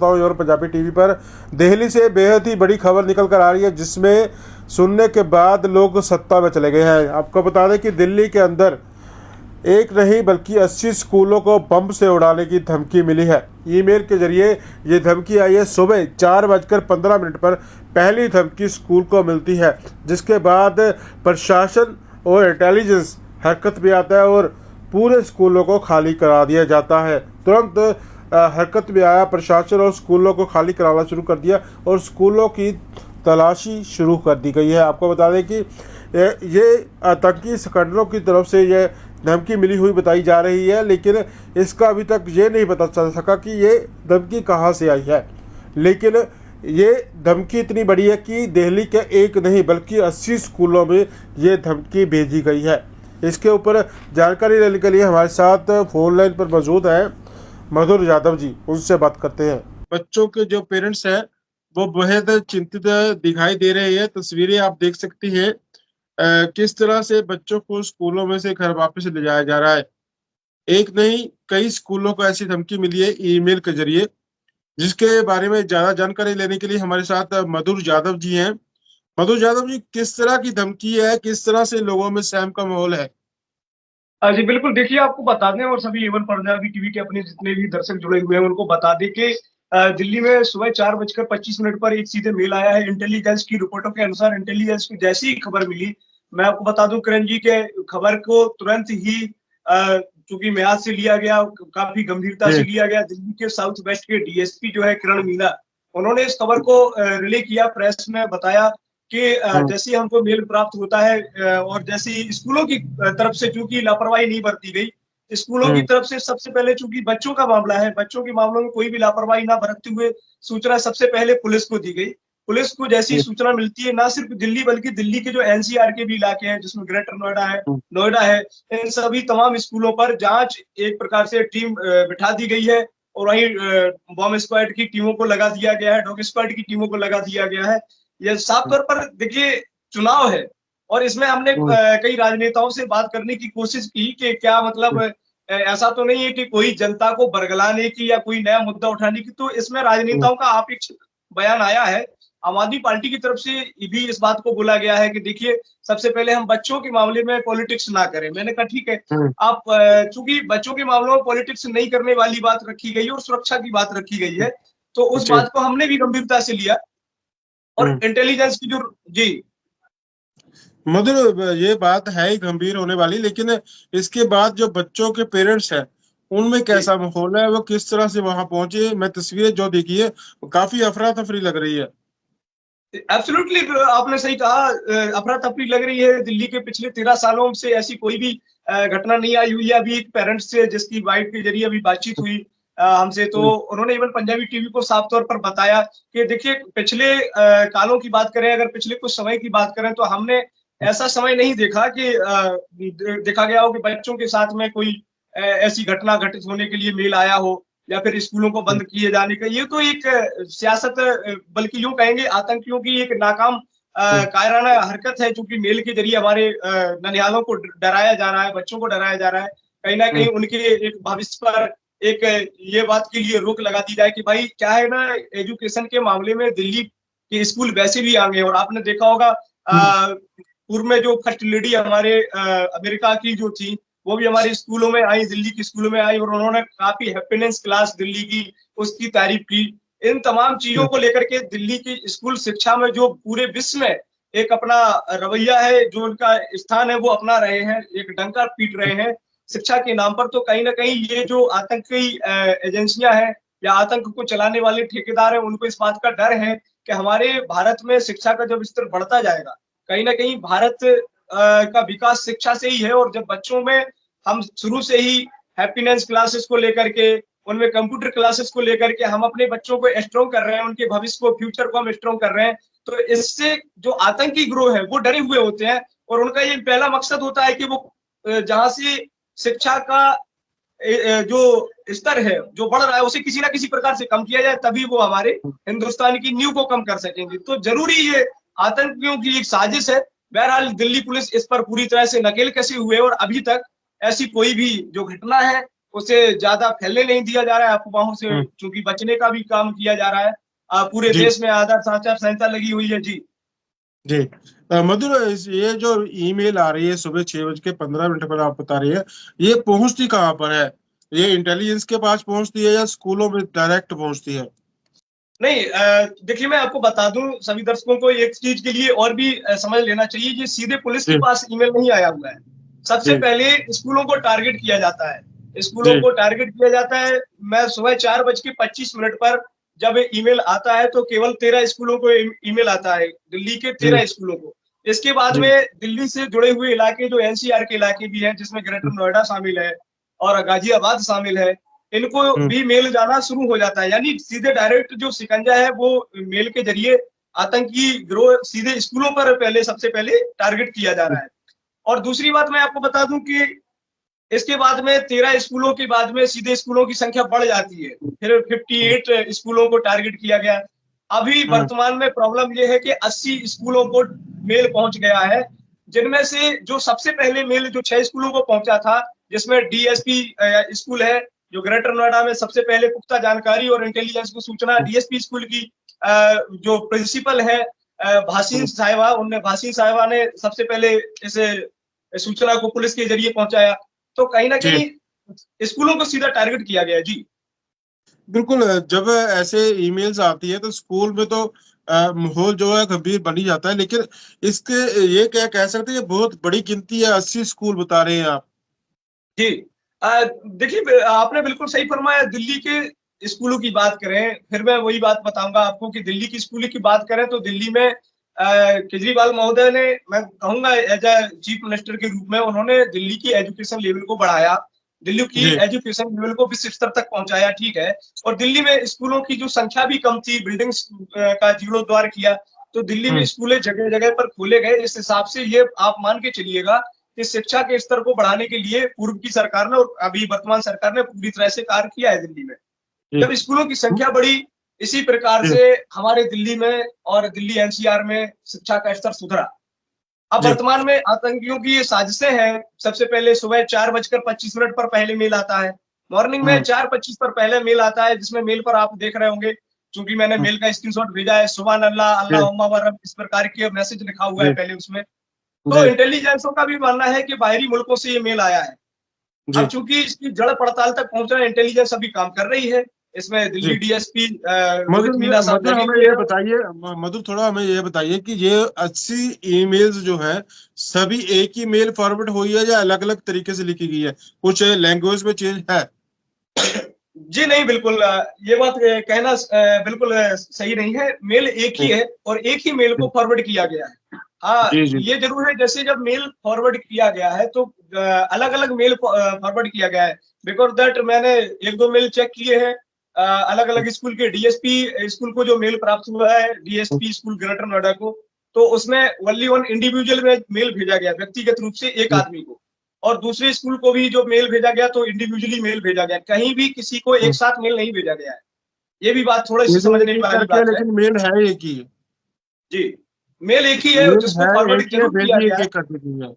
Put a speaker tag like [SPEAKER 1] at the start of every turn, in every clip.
[SPEAKER 1] और पंजाबी टीवी पर दिल्ली से बेहद ही बड़ी खबर निकल कर आ रही है, जिसमें सुनने के बाद लोग सत्ता में चले गए हैं। आपको बता दें कि दिल्ली के अंदर एक नहीं बल्कि 80 स्कूलों को बम से उड़ाने की धमकी मिली है। ईमेल के जरिए ये धमकी आई है। सुबह 4:15 पर पहली धमकी स्कूल को मिलती है, जिसके बाद प्रशासन और इंटेलिजेंस हरकत में आता है और पूरे स्कूलों को खाली करा दिया जाता है। तुरंत हरकत में आया प्रशासन और स्कूलों को खाली कराना शुरू कर दिया और स्कूलों की तलाशी शुरू कर दी गई है। आपको बता दें कि ये आतंकी संगठनों की तरफ से ये धमकी मिली हुई बताई जा रही है, लेकिन इसका अभी तक ये नहीं पता चल सका कि ये धमकी कहाँ से आई है। लेकिन ये धमकी इतनी बड़ी है कि दिल्ली के एक नहीं बल्कि 80 स्कूलों में ये धमकी भेजी गई है। इसके ऊपर जानकारी लेने के लिए हमारे साथ फोन लाइन पर मौजूद है मधुर यादव जी, उनसे बात करते हैं। बच्चों के जो पेरेंट्स हैं वो बेहद चिंतित दिखाई दे रहे हैं। तस्वीरें आप देख सकती हैं किस तरह से बच्चों को स्कूलों में से घर वापस ले जाया जा रहा है। एक नहीं कई स्कूलों को ऐसी धमकी मिली है ईमेल के जरिए, जिसके बारे में ज्यादा जानकारी लेने के लिए हमारे साथ मधुर यादव जी हैं। मधुर यादव जी, किस तरह की धमकी है, किस तरह से लोगों में सहम का माहौल है?
[SPEAKER 2] जी बिल्कुल, देखिए आपको बता दें और सभी एवन पंजाबी टीवी के अपने जितने भी दर्शक जुड़े हुए हैं उनको बता दें कि दिल्ली में सुबह 4:25 पर एक सीधे मेल आया है। इंटेलिजेंस की रिपोर्टों के अनुसार इंटेलिजेंस की जैसी ही खबर मिली, मैं आपको बता दूं किरण जी के खबर को तुरंत ही चूंकि म्याद से लिया गया, काफी गंभीरता से लिया गया। दिल्ली के साउथ वेस्ट के डीएसपी जो है किरण मीना, उन्होंने इस खबर को रिले किया, प्रेस में बताया कि जैसे हमको मेल प्राप्त होता है और जैसे स्कूलों की तरफ से चूंकि लापरवाही नहीं बरती गई, स्कूलों की तरफ से सबसे पहले चूंकि बच्चों का मामला है, बच्चों के मामलों में कोई भी लापरवाही ना बरतते हुए सूचना सबसे पहले पुलिस को दी गई। पुलिस को जैसी सूचना मिलती है, ना सिर्फ दिल्ली बल्कि दिल्ली के जो एनसीआर के भी इलाके हैं जिसमें ग्रेटर नोएडा है, इन सभी तमाम स्कूलों पर जांच एक प्रकार से टीम बिठा दी गई है। और वहीं बॉम्ब स्क्वाड की टीमों को लगा दिया गया है, डॉग स्क्वाड की टीमों को लगा दिया गया है। ये साफ तौर पर देखिए चुनाव है और इसमें हमने कई राजनेताओं से बात करने की कोशिश की कि क्या मतलब ऐसा तो नहीं है कि कोई जनता को बरगलाने की या कोई नया मुद्दा उठाने की, तो इसमें राजनेताओं का अपेक्षित बयान आया है। आम आदमी पार्टी की तरफ से भी इस बात को बोला गया है कि देखिए सबसे पहले हम बच्चों के मामले में पॉलिटिक्स ना करें। मैंने कहा ठीक है, आप चूंकि बच्चों के मामलों में पॉलिटिक्स नहीं करने वाली बात रखी गई और सुरक्षा की बात रखी गई है, तो उस बात को हमने भी गंभीरता से लिया। और इंटेलिजेंस की जो जी
[SPEAKER 1] मधुर, ये बात है ही गंभीर होने वाली, लेकिन इसके बाद जो बच्चों के पेरेंट्स हैं उनमें कैसा माहौल है, वो किस तरह से वहां पहुंचे? मैं तस्वीरें जो देखी है वो काफी अफरा तफरी लग रही है।
[SPEAKER 2] एब्सोल्युटली, आपने सही कहा, अफरा तफरी लग रही है। दिल्ली के पिछले 13 सालों से ऐसी कोई भी घटना नहीं आई हुई है। अभी एक पेरेंट्स से जिसकी वाइफ के जरिए अभी बातचीत हुई हमसे, तो उन्होंने इवन पंजाबी टीवी को साफ तौर पर बताया कि देखिए पिछले कालों की बात करें, अगर पिछले कुछ समय की बात करें, तो हमने ऐसा समय नहीं देखा कि देखा गया हो कि बच्चों के साथ में कोई ऐसी घटना घटित होने के लिए मेल आया हो या फिर स्कूलों को बंद किए जाने का। ये तो एक सियासत, बल्कि यूं कहेंगे आतंकियों की एक नाकाम कायराना हरकत है, क्योंकि मेल के जरिए हमारे ननिहालों को डराया जा रहा है, बच्चों को डराया जा रहा है। कहीं ना कहीं उनके एक भविष्य पर एक ये बात के लिए रोक लगा दी जाए कि भाई क्या है ना, एजुकेशन के मामले में दिल्ली के स्कूल वैसे भी आगे हैं। और आपने देखा होगा पूर्व में जो फर्स्ट लेडी हमारे अमेरिका की जो थी, वो भी हमारे स्कूलों में आई, दिल्ली के स्कूलों में आई, और उन्होंने काफी हैप्पीनेस क्लास दिल्ली की उसकी तारीफ की। इन तमाम चीजों को लेकर के दिल्ली की स्कूल शिक्षा में जो पूरे विश्व में एक अपना रवैया है, जो उनका स्थान है, वो अपना रहे हैं, एक डंका पीट रहे हैं शिक्षा के नाम पर। तो कहीं ना कहीं ये जो आतंकी एजेंसियां हैं या आतंक को चलाने वाले ठेकेदार हैं, उनको इस बात का डर है कि हमारे भारत में शिक्षा का जब स्तर बढ़ता जाएगा, कहीं ना कहीं भारत का विकास शिक्षा से ही है। और जब बच्चों में हम शुरू से ही हैप्पीनेस क्लासेस को लेकर के, उनमें कंप्यूटर क्लासेस को लेकर के हम अपने बच्चों को स्ट्रॉन्ग कर रहे हैं, उनके भविष्य को, फ्यूचर को हम स्ट्रॉन्ग कर रहे हैं, तो इससे जो आतंकी ग्रोह है वो डरे हुए होते हैं। और उनका ये पहला मकसद होता है कि वो जहां से शिक्षा का जो स्तर है जो बढ़ रहा है, उसे किसी ना किसी प्रकार से कम किया जाए, तभी वो हमारे हिंदुस्तान की नींव को कम कर सकेंगे। तो जरूरी ये आतंकियों की एक साजिश है। बहरहाल दिल्ली पुलिस इस पर पूरी तरह से नकेल कसे हुए और अभी तक ऐसी कोई भी जो घटना है उसे ज्यादा फैलने नहीं दिया जा रहा है, अफवाहों से चूंकि बचने का भी काम किया जा रहा है। पूरे
[SPEAKER 1] जी
[SPEAKER 2] देश में आदर्श आचार संहिता लगी हुई है जी।
[SPEAKER 1] जी। मधुर, ये जो ईमेल आ रही है सुबह 6:15 पर, आप बता रही है, ये पहुंचती कहाँ पर है? ये इंटेलिजेंस के पास पहुंचती है या स्कूलों में डायरेक्ट पहुंचती है?
[SPEAKER 2] नहीं, देखिए मैं आपको बता दूं सभी दर्शकों को एक चीज के लिए और भी समझ लेना चाहिए, ये सीधे पुलिस के
[SPEAKER 1] जी
[SPEAKER 2] पास ईमेल नहीं आया हुआ है। सबसे
[SPEAKER 1] जी
[SPEAKER 2] पहले स्कूलों को टारगेट किया जाता है, स्कूलों
[SPEAKER 1] जी
[SPEAKER 2] को टारगेट किया जाता है। मैं सुबह 4:25 पर जब ईमेल आता है तो केवल 13 स्कूलों को ईमेल आता है, दिल्ली के
[SPEAKER 1] जी
[SPEAKER 2] 13 स्कूलों को। इसके बाद
[SPEAKER 1] जी
[SPEAKER 2] में दिल्ली से जुड़े हुए इलाके जो एनसीआर के इलाके भी हैं, जिसमें ग्रेटर नोएडा शामिल है और गाजियाबाद शामिल है, इनको
[SPEAKER 1] हम्म,
[SPEAKER 2] भी मेल जाना शुरू हो जाता है। यानी सीधे डायरेक्ट जो शिकंजा है वो मेल के जरिए आतंकी गिरोह सीधे स्कूलों पर पहले सबसे पहले टारगेट किया जा रहा है। और दूसरी बात मैं आपको बता दूं कि इसके बाद में 13 स्कूलों के बाद में सीधे स्कूलों की संख्या बढ़ जाती है, फिर 58 स्कूलों को टारगेट किया गया। अभी
[SPEAKER 1] हम्म,
[SPEAKER 2] वर्तमान में प्रॉब्लम यह है कि 80 स्कूलों को मेल पहुंच गया है, जिनमें से जो सबसे पहले मेल जो 6 स्कूलों को पहुंचा था, जिसमें डीएसपी स्कूल है जो ग्रेटर नोएडा में सबसे पहले पुख्ता जानकारी और इंटेलिजेंस को सूचना डीएसपी स्कूल की जो प्रिंसिपल है भासीन साहिबा, उनने भासीन साहिबा ने सबसे पहले इसे सूचना को पुलिस के जरिए पहुंचाया। तो कहीं ना
[SPEAKER 1] जी
[SPEAKER 2] कहीं स्कूलों को सीधा टारगेट किया गया जी।
[SPEAKER 1] बिल्कुल। जब ऐसे ईमेल्स आती है तो स्कूल में तो माहौल जो है गंभीर बन ही जाता है, लेकिन इसके ये क्या कह सकते हैं, ये बहुत बड़ी गिनती है, 80 स्कूल बता रहे हैं आप।
[SPEAKER 2] जी, देखिए आपने बिल्कुल सही फरमाया। दिल्ली के स्कूलों की बात करें, फिर मैं वही बात बताऊंगा आपको कि दिल्ली की स्कूलों की बात करें तो दिल्ली में केजरीवाल महोदय ने, मैं कहूंगा एज ए चीफ मिनिस्टर के रूप में, उन्होंने दिल्ली की एजुकेशन लेवल को बढ़ाया, दिल्ली की
[SPEAKER 1] जी
[SPEAKER 2] एजुकेशन लेवल को विश्व स्तर तक पहुंचाया, ठीक है। और दिल्ली में स्कूलों की जो संख्या भी कम थी, बिल्डिंग्स का जीर्णोद्धार किया, तो दिल्ली में
[SPEAKER 1] हम्म
[SPEAKER 2] स्कूलें जगह जगह पर खोले गए। इस हिसाब से ये आप मान के चलिएगा कि शिक्षा के स्तर को बढ़ाने के लिए पूर्व की सरकार ने और अभी वर्तमान सरकार ने पूरी तरह से कार्य किया है दिल्ली में।
[SPEAKER 1] जी
[SPEAKER 2] जब स्कूलों की संख्या बढ़ी, इसी प्रकार
[SPEAKER 1] जी
[SPEAKER 2] से हमारे दिल्ली में और दिल्ली एनसीआर में शिक्षा का स्तर सुधरा। अब
[SPEAKER 1] जी
[SPEAKER 2] वर्तमान में आतंकियों की ये साजिशें हैं। सबसे पहले सुबह 4:25 पर पहले मेल आता है, मॉर्निंग में
[SPEAKER 1] हम्म
[SPEAKER 2] 4:25 पर पहले मेल आता है, जिसमें मेल पर आप देख रहे होंगे, चूंकि मैंने
[SPEAKER 1] हम्म,
[SPEAKER 2] मेल का स्क्रीनशॉट भेजा है, सुभान अल्लाह
[SPEAKER 1] जी
[SPEAKER 2] अल्लाहुम्मा व रब, इस प्रकार के मैसेज लिखा हुआ है
[SPEAKER 1] जी
[SPEAKER 2] पहले उसमें। तो
[SPEAKER 1] जी
[SPEAKER 2] इंटेलिजेंसों का भी मानना है कि बाहरी मुल्कों से ये मेल आया है। अब
[SPEAKER 1] जी
[SPEAKER 2] चूंकि इसकी जड़ पड़ताल तक पहुंचना इंटेलिजेंस अभी काम कर रही है, इसमें
[SPEAKER 1] जी।
[SPEAKER 2] दिल्ली डीएसपी रोहित
[SPEAKER 1] मधुर
[SPEAKER 2] मीना साहब
[SPEAKER 1] मधुर
[SPEAKER 2] लगे
[SPEAKER 1] हमें
[SPEAKER 2] हुए
[SPEAKER 1] ये
[SPEAKER 2] हैं।
[SPEAKER 1] बताइए, मधुर थोड़ा हमें ये बताइए कि ये 80 ईमेल्स जो है सभी एक ही मेल फॉरवर्ड हुई है या अलग अलग तरीके से लिखी गई है, कुछ लैंग्वेज में चेंज है?
[SPEAKER 2] जी नहीं, बिल्कुल ये बात कहना बिल्कुल सही नहीं है। मेल एक ही
[SPEAKER 1] हम्म,
[SPEAKER 2] है और एक ही मेल को फॉरवर्ड किया गया है। हाँ,
[SPEAKER 1] जी जी
[SPEAKER 2] ये जरूर है, जैसे जब मेल फॉरवर्ड किया गया है तो अलग अलग मेल फॉरवर्ड किया गया है। बिकॉज दैट मैंने एक दो मेल चेक किए हैं, अलग अलग स्कूल के डीएसपी स्कूल को जो मेल प्राप्त हुआ है, डीएसपी स्कूल ग्रेटर नोएडा को, तो उसमें ओनली वन इंडिविजुअल में मेल भेजा गया, व्यक्तिगत रूप से एक आदमी को। और दूसरे स्कूल को भी जो मेल भेजा गया तो इंडिविजुअली मेल भेजा गया, कहीं भी किसी को एक साथ मेल नहीं भेजा गया है। ये भी बात थोड़ी सी
[SPEAKER 1] ये तो
[SPEAKER 2] समझने
[SPEAKER 1] एक ही
[SPEAKER 2] वाली
[SPEAKER 1] करके,
[SPEAKER 2] बात है
[SPEAKER 1] लेकिन मेल है एक ही।
[SPEAKER 2] जी। मेल एक ही है
[SPEAKER 1] मेल
[SPEAKER 2] जिसको
[SPEAKER 1] है
[SPEAKER 2] फॉरवर्ड
[SPEAKER 1] एक ही है,
[SPEAKER 2] जरूर किया
[SPEAKER 1] भेजी
[SPEAKER 2] गया
[SPEAKER 1] एक
[SPEAKER 2] है
[SPEAKER 1] एक करके की है।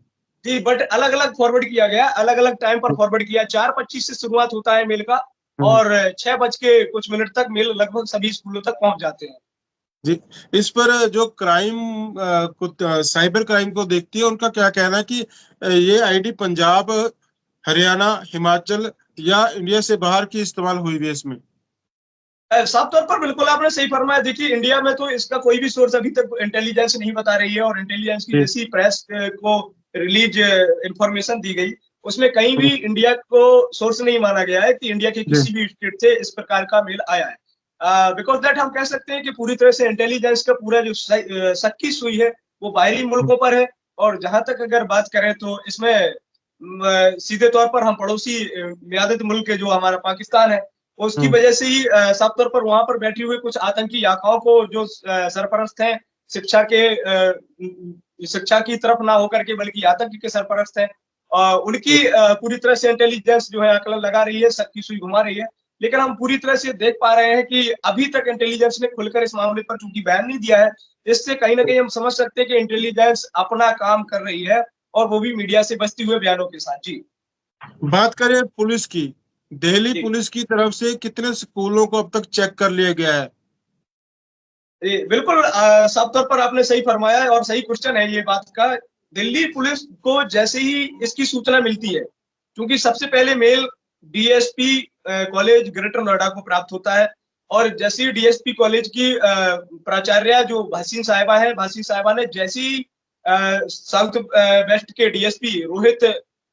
[SPEAKER 2] जी, बट अलग अलग फॉरवर्ड किया गया, अलग अलग टाइम पर फॉरवर्ड किया। 4:25 से शुरुआत होता है मेल का
[SPEAKER 1] हम्म,
[SPEAKER 2] और 6 बज के कुछ मिनट तक मेल लगभग सभी स्कूलों तक पहुंच जाते हैं।
[SPEAKER 1] जी। इस पर जो क्राइम को, साइबर क्राइम को देखती है, उनका क्या कहना है कि ये आईडी पंजाब, हरियाणा, हिमाचल या इंडिया से बाहर की इस्तेमाल हुई भी है इसमें?
[SPEAKER 2] साफ तौर पर बिल्कुल आपने सही फरमाया। देखिए इंडिया में तो इसका कोई भी सोर्स अभी तक इंटेलिजेंस नहीं बता रही है, और इंटेलिजेंस की
[SPEAKER 1] जी
[SPEAKER 2] जैसी प्रेस को रिलीज इंफॉर्मेशन दी गई, उसमें कहीं भी
[SPEAKER 1] हम्म,
[SPEAKER 2] इंडिया को सोर्स नहीं माना गया है कि इंडिया के
[SPEAKER 1] जी
[SPEAKER 2] किसी भी स्टेट से इस प्रकार का मेल आया है। बिकॉज दैट हम कह सकते हैं कि पूरी तरह से इंटेलिजेंस का पूरा जो शक की सुई है वो बाहरी
[SPEAKER 1] हम्म,
[SPEAKER 2] मुल्कों पर है। और जहां तक अगर बात करें तो इसमें सीधे तौर पर हम पड़ोसी मियादत मुल्क जो हमारा पाकिस्तान है, उसकी
[SPEAKER 1] हम्म,
[SPEAKER 2] वजह से ही साफ तौर पर वहां पर बैठे हुए कुछ आतंकी आकाओं को जो सरपरस्त हैं शिक्षा के शिक्षा की तरफ ना होकर के बल्कि आतंक के सरपरस्त हैं, उनकी पूरी तरह से इंटेलिजेंस जो है आकलन लगा रही है, सबकी सुई घुमा रही है। लेकिन हम पूरी तरह से देख पा रहे हैं कि अभी तक इंटेलिजेंस ने खुलकर इस मामले पर चूंकि बयान नहीं दिया है, इससे कहीं ना कहीं हम समझ सकते हैं कि इंटेलिजेंस अपना काम कर रही है, और वो भी मीडिया से बचते हुए बयानों के साथ जी।
[SPEAKER 1] बात करें पुलिस की, दिल्ली
[SPEAKER 2] जी
[SPEAKER 1] पुलिस की तरफ से कितने स्कूलों को अब तक चेक कर लिया गया है?
[SPEAKER 2] जी, बिल्कुल साफ तौर पर आपने सही फरमाया है और सही क्वेश्चन है ये बात का। दिल्ली पुलिस को जैसे ही इसकी सूचना मिलती है, क्योंकि सबसे पहले mail DSP college greater Noida को प्राप्त होता है और जैसे ही डीएसपी कॉलेज की प्राचार्य जो भासीन साहिबा ने जैसे ही साउथ वेस्ट के डीएसपी रोहित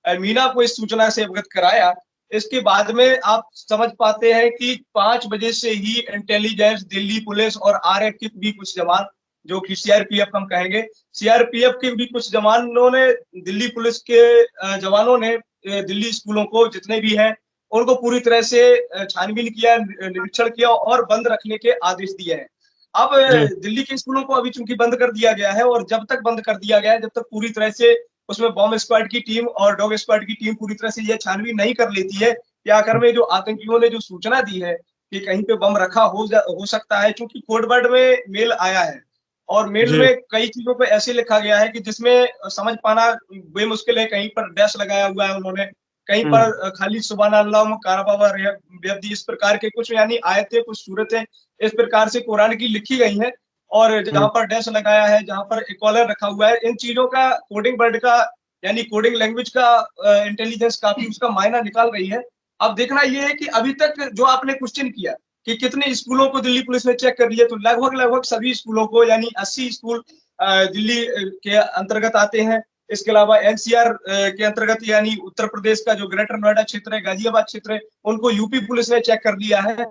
[SPEAKER 2] मीना को इस सूचना से अवगत कराया, इसके बाद में आप समझ पाते हैं कि 5 बजे से ही इंटेलिजेंस, दिल्ली पुलिस और आरएफ के भी कुछ जवान, जो कि सीआरपीएफ हम कहेंगे, सीआरपीएफ के भी कुछ जवानों ने, दिल्ली पुलिस के जवानों ने दिल्ली स्कूलों को जितने भी हैं, उनको पूरी तरह से छानबीन किया, निरीक्षण किया और बंद रखने के आदेश दिए हैं। अब
[SPEAKER 1] जी।
[SPEAKER 2] दिल्ली के स्कूलों को अभी चूंकि बंद कर दिया गया है और जब तक बंद कर दिया गया है, जब तक पूरी तरह से उसमें बॉम्ब स्क्वाड की टीम और डॉग स्क्वाड की टीम पूरी तरह से यह छानबीन नहीं कर लेती है कि आखिर में जो आतंकियों ने जो सूचना दी है कि कहीं पे बम रखा हो सकता है, क्योंकि कोडवर्ड में मेल आया है और मेल
[SPEAKER 1] जी।
[SPEAKER 2] में कई चीजों पे ऐसे लिखा गया है कि जिसमें समझ पाना बेमुश्किल है। कहीं पर डैश लगाया हुआ है उन्होंने, कहीं पर खाली सुबहान अल्लाह काराबा बेअब्दी, इस प्रकार के कुछ यानी आयतें, कुछ सूरतें इस प्रकार से कुरान की लिखी गई हैं और जहां पर डैश लगाया है, जहां पर इक्वलर रखा हुआ है, इन चीजों का कोडिंग वर्ड का यानी कोडिंग लैंग्वेज का इंटेलिजेंस काफी उसका मायना निकाल रही है। अब देखना यह है कि अभी तक जो आपने क्वेश्चन किया कि कितने स्कूलों को दिल्ली पुलिस ने चेक कर लिया, तो लगभग सभी स्कूलों को, यानी 80 स्कूल दिल्ली के अंतर्गत आते हैं। इसके अलावा एनसीआर के अंतर्गत यानी उत्तर प्रदेश का जो ग्रेटर नोएडा क्षेत्र है, गाजियाबाद क्षेत्र है, उनको यूपी पुलिस ने चेक कर लिया है।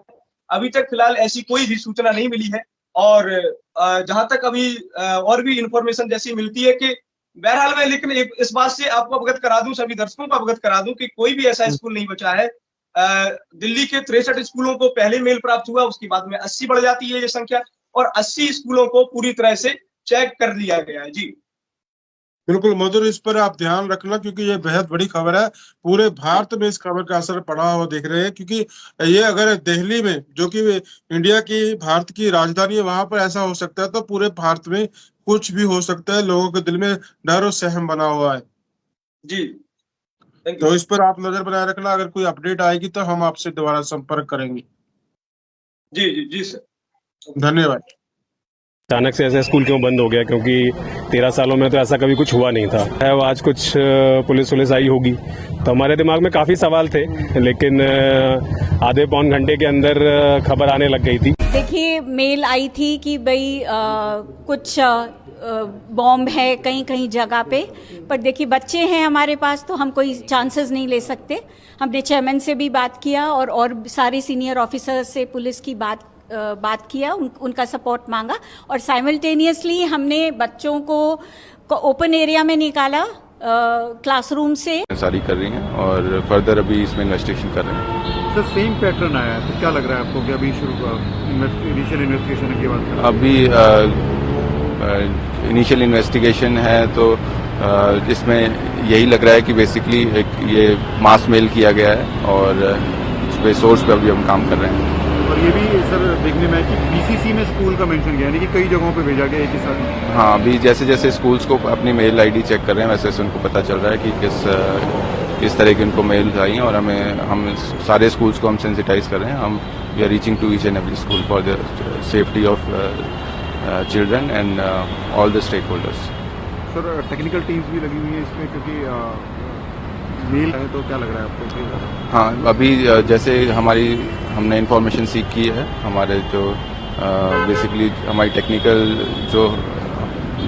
[SPEAKER 2] अभी तक फिलहाल ऐसी कोई भी सूचना नहीं मिली है और जहां तक अभी और भी इंफॉर्मेशन जैसी मिलती है कि बहरहाल मैं, लेकिन इस बात से आपको अवगत करा दूं, सभी दर्शकों को अवगत करा दूं कि कोई भी ऐसा स्कूल नहीं बचा है। दिल्ली के 63 स्कूलों को पहले मेल प्राप्त हुआ, उसके बाद में 80 बढ़ जाती है ये संख्या और 80 स्कूलों को पूरी तरह से चेक कर लिया गया है। जी
[SPEAKER 1] बिल्कुल मधुर, इस पर आप ध्यान रखना क्योंकि ये बेहद बड़ी खबर है। पूरे
[SPEAKER 2] जी
[SPEAKER 1] भारत में इस खबर का असर पड़ा हुआ देख रहे हैं, क्योंकि ये अगर दिल्ली में, जो कि इंडिया की, भारत की राजधानी है, वहां पर ऐसा हो सकता है तो पूरे भारत में कुछ भी हो सकता है। लोगों के दिल में डर और सहम बना हुआ है।
[SPEAKER 2] जी, थैंक यू।
[SPEAKER 1] तो इस पर आप नजर बनाए रखना। अगर कोई अपडेट आएगी तो हम आपसे दोबारा संपर्क करेंगे।
[SPEAKER 2] जी जी जी सर, ओके।
[SPEAKER 1] धन्यवाद।
[SPEAKER 3] अचानक से ऐसा स्कूल क्यों बंद हो गया, क्योंकि 13 सालों में तो ऐसा कभी कुछ हुआ नहीं था। है वो आज कुछ पुलिस आई होगी, तो हमारे दिमाग में काफ़ी सवाल थे, लेकिन आधे पौन घंटे के अंदर खबर आने लग गई थी।
[SPEAKER 4] देखिए, मेल आई थी कि भाई कुछ बॉम्ब है कहीं कहीं जगह पे, पर देखिए बच्चे हैं हमारे पास तो हम कोई चांसेस नहीं ले सकते। हमने चेयरमैन से भी बात किया और सारे सीनियर ऑफिसर से पुलिस की बात किया, उनका सपोर्ट मांगा और साइमल्टेनियसली हमने बच्चों को ओपन एरिया में निकाला क्लासरूम से।
[SPEAKER 5] सारी कर रही हैं और फर्दर अभी इसमें इन्वेस्टिगेशन कर रहे हैं।
[SPEAKER 6] सर सेम पैटर्न आया है तो क्या लग रहा है आपको कि अभी इनिशियल इन्वेस्टिगेशन की बात करें?
[SPEAKER 5] अभी इनिशियल इन्वेस्टिगेशन है तो इसमें यही लग रहा है कि बेसिकली एक ये मास मेल किया गया है और इस पे सोर्स पे अभी हम काम कर रहे हैं।
[SPEAKER 6] और ये भी सर देखने में है कि बीसीसी में स्कूल का मेंशन किया है, यानी कि कई जगहों पे भेजा गया एक ही साथ।
[SPEAKER 5] हाँ, अभी जैसे जैसे स्कूल्स को अपनी मेल आईडी चेक कर रहे हैं वैसे वैसे उनको पता चल रहा है कि किस तरह की उनको मेल आई हैं और हम सारे स्कूल्स को हम सेंसिटाइज कर रहे हैं। हम we are reaching to each and every school for the safety of children and all the stakeholders.
[SPEAKER 6] Sir technical teams भी लगी हुई है इसमें, क्योंकि मेल है तो क्या लग रहा है आपको?
[SPEAKER 5] हाँ, अभी जैसे हमने इन्फॉर्मेशन सीख की है, हमारे जो बेसिकली हमारी टेक्निकल जो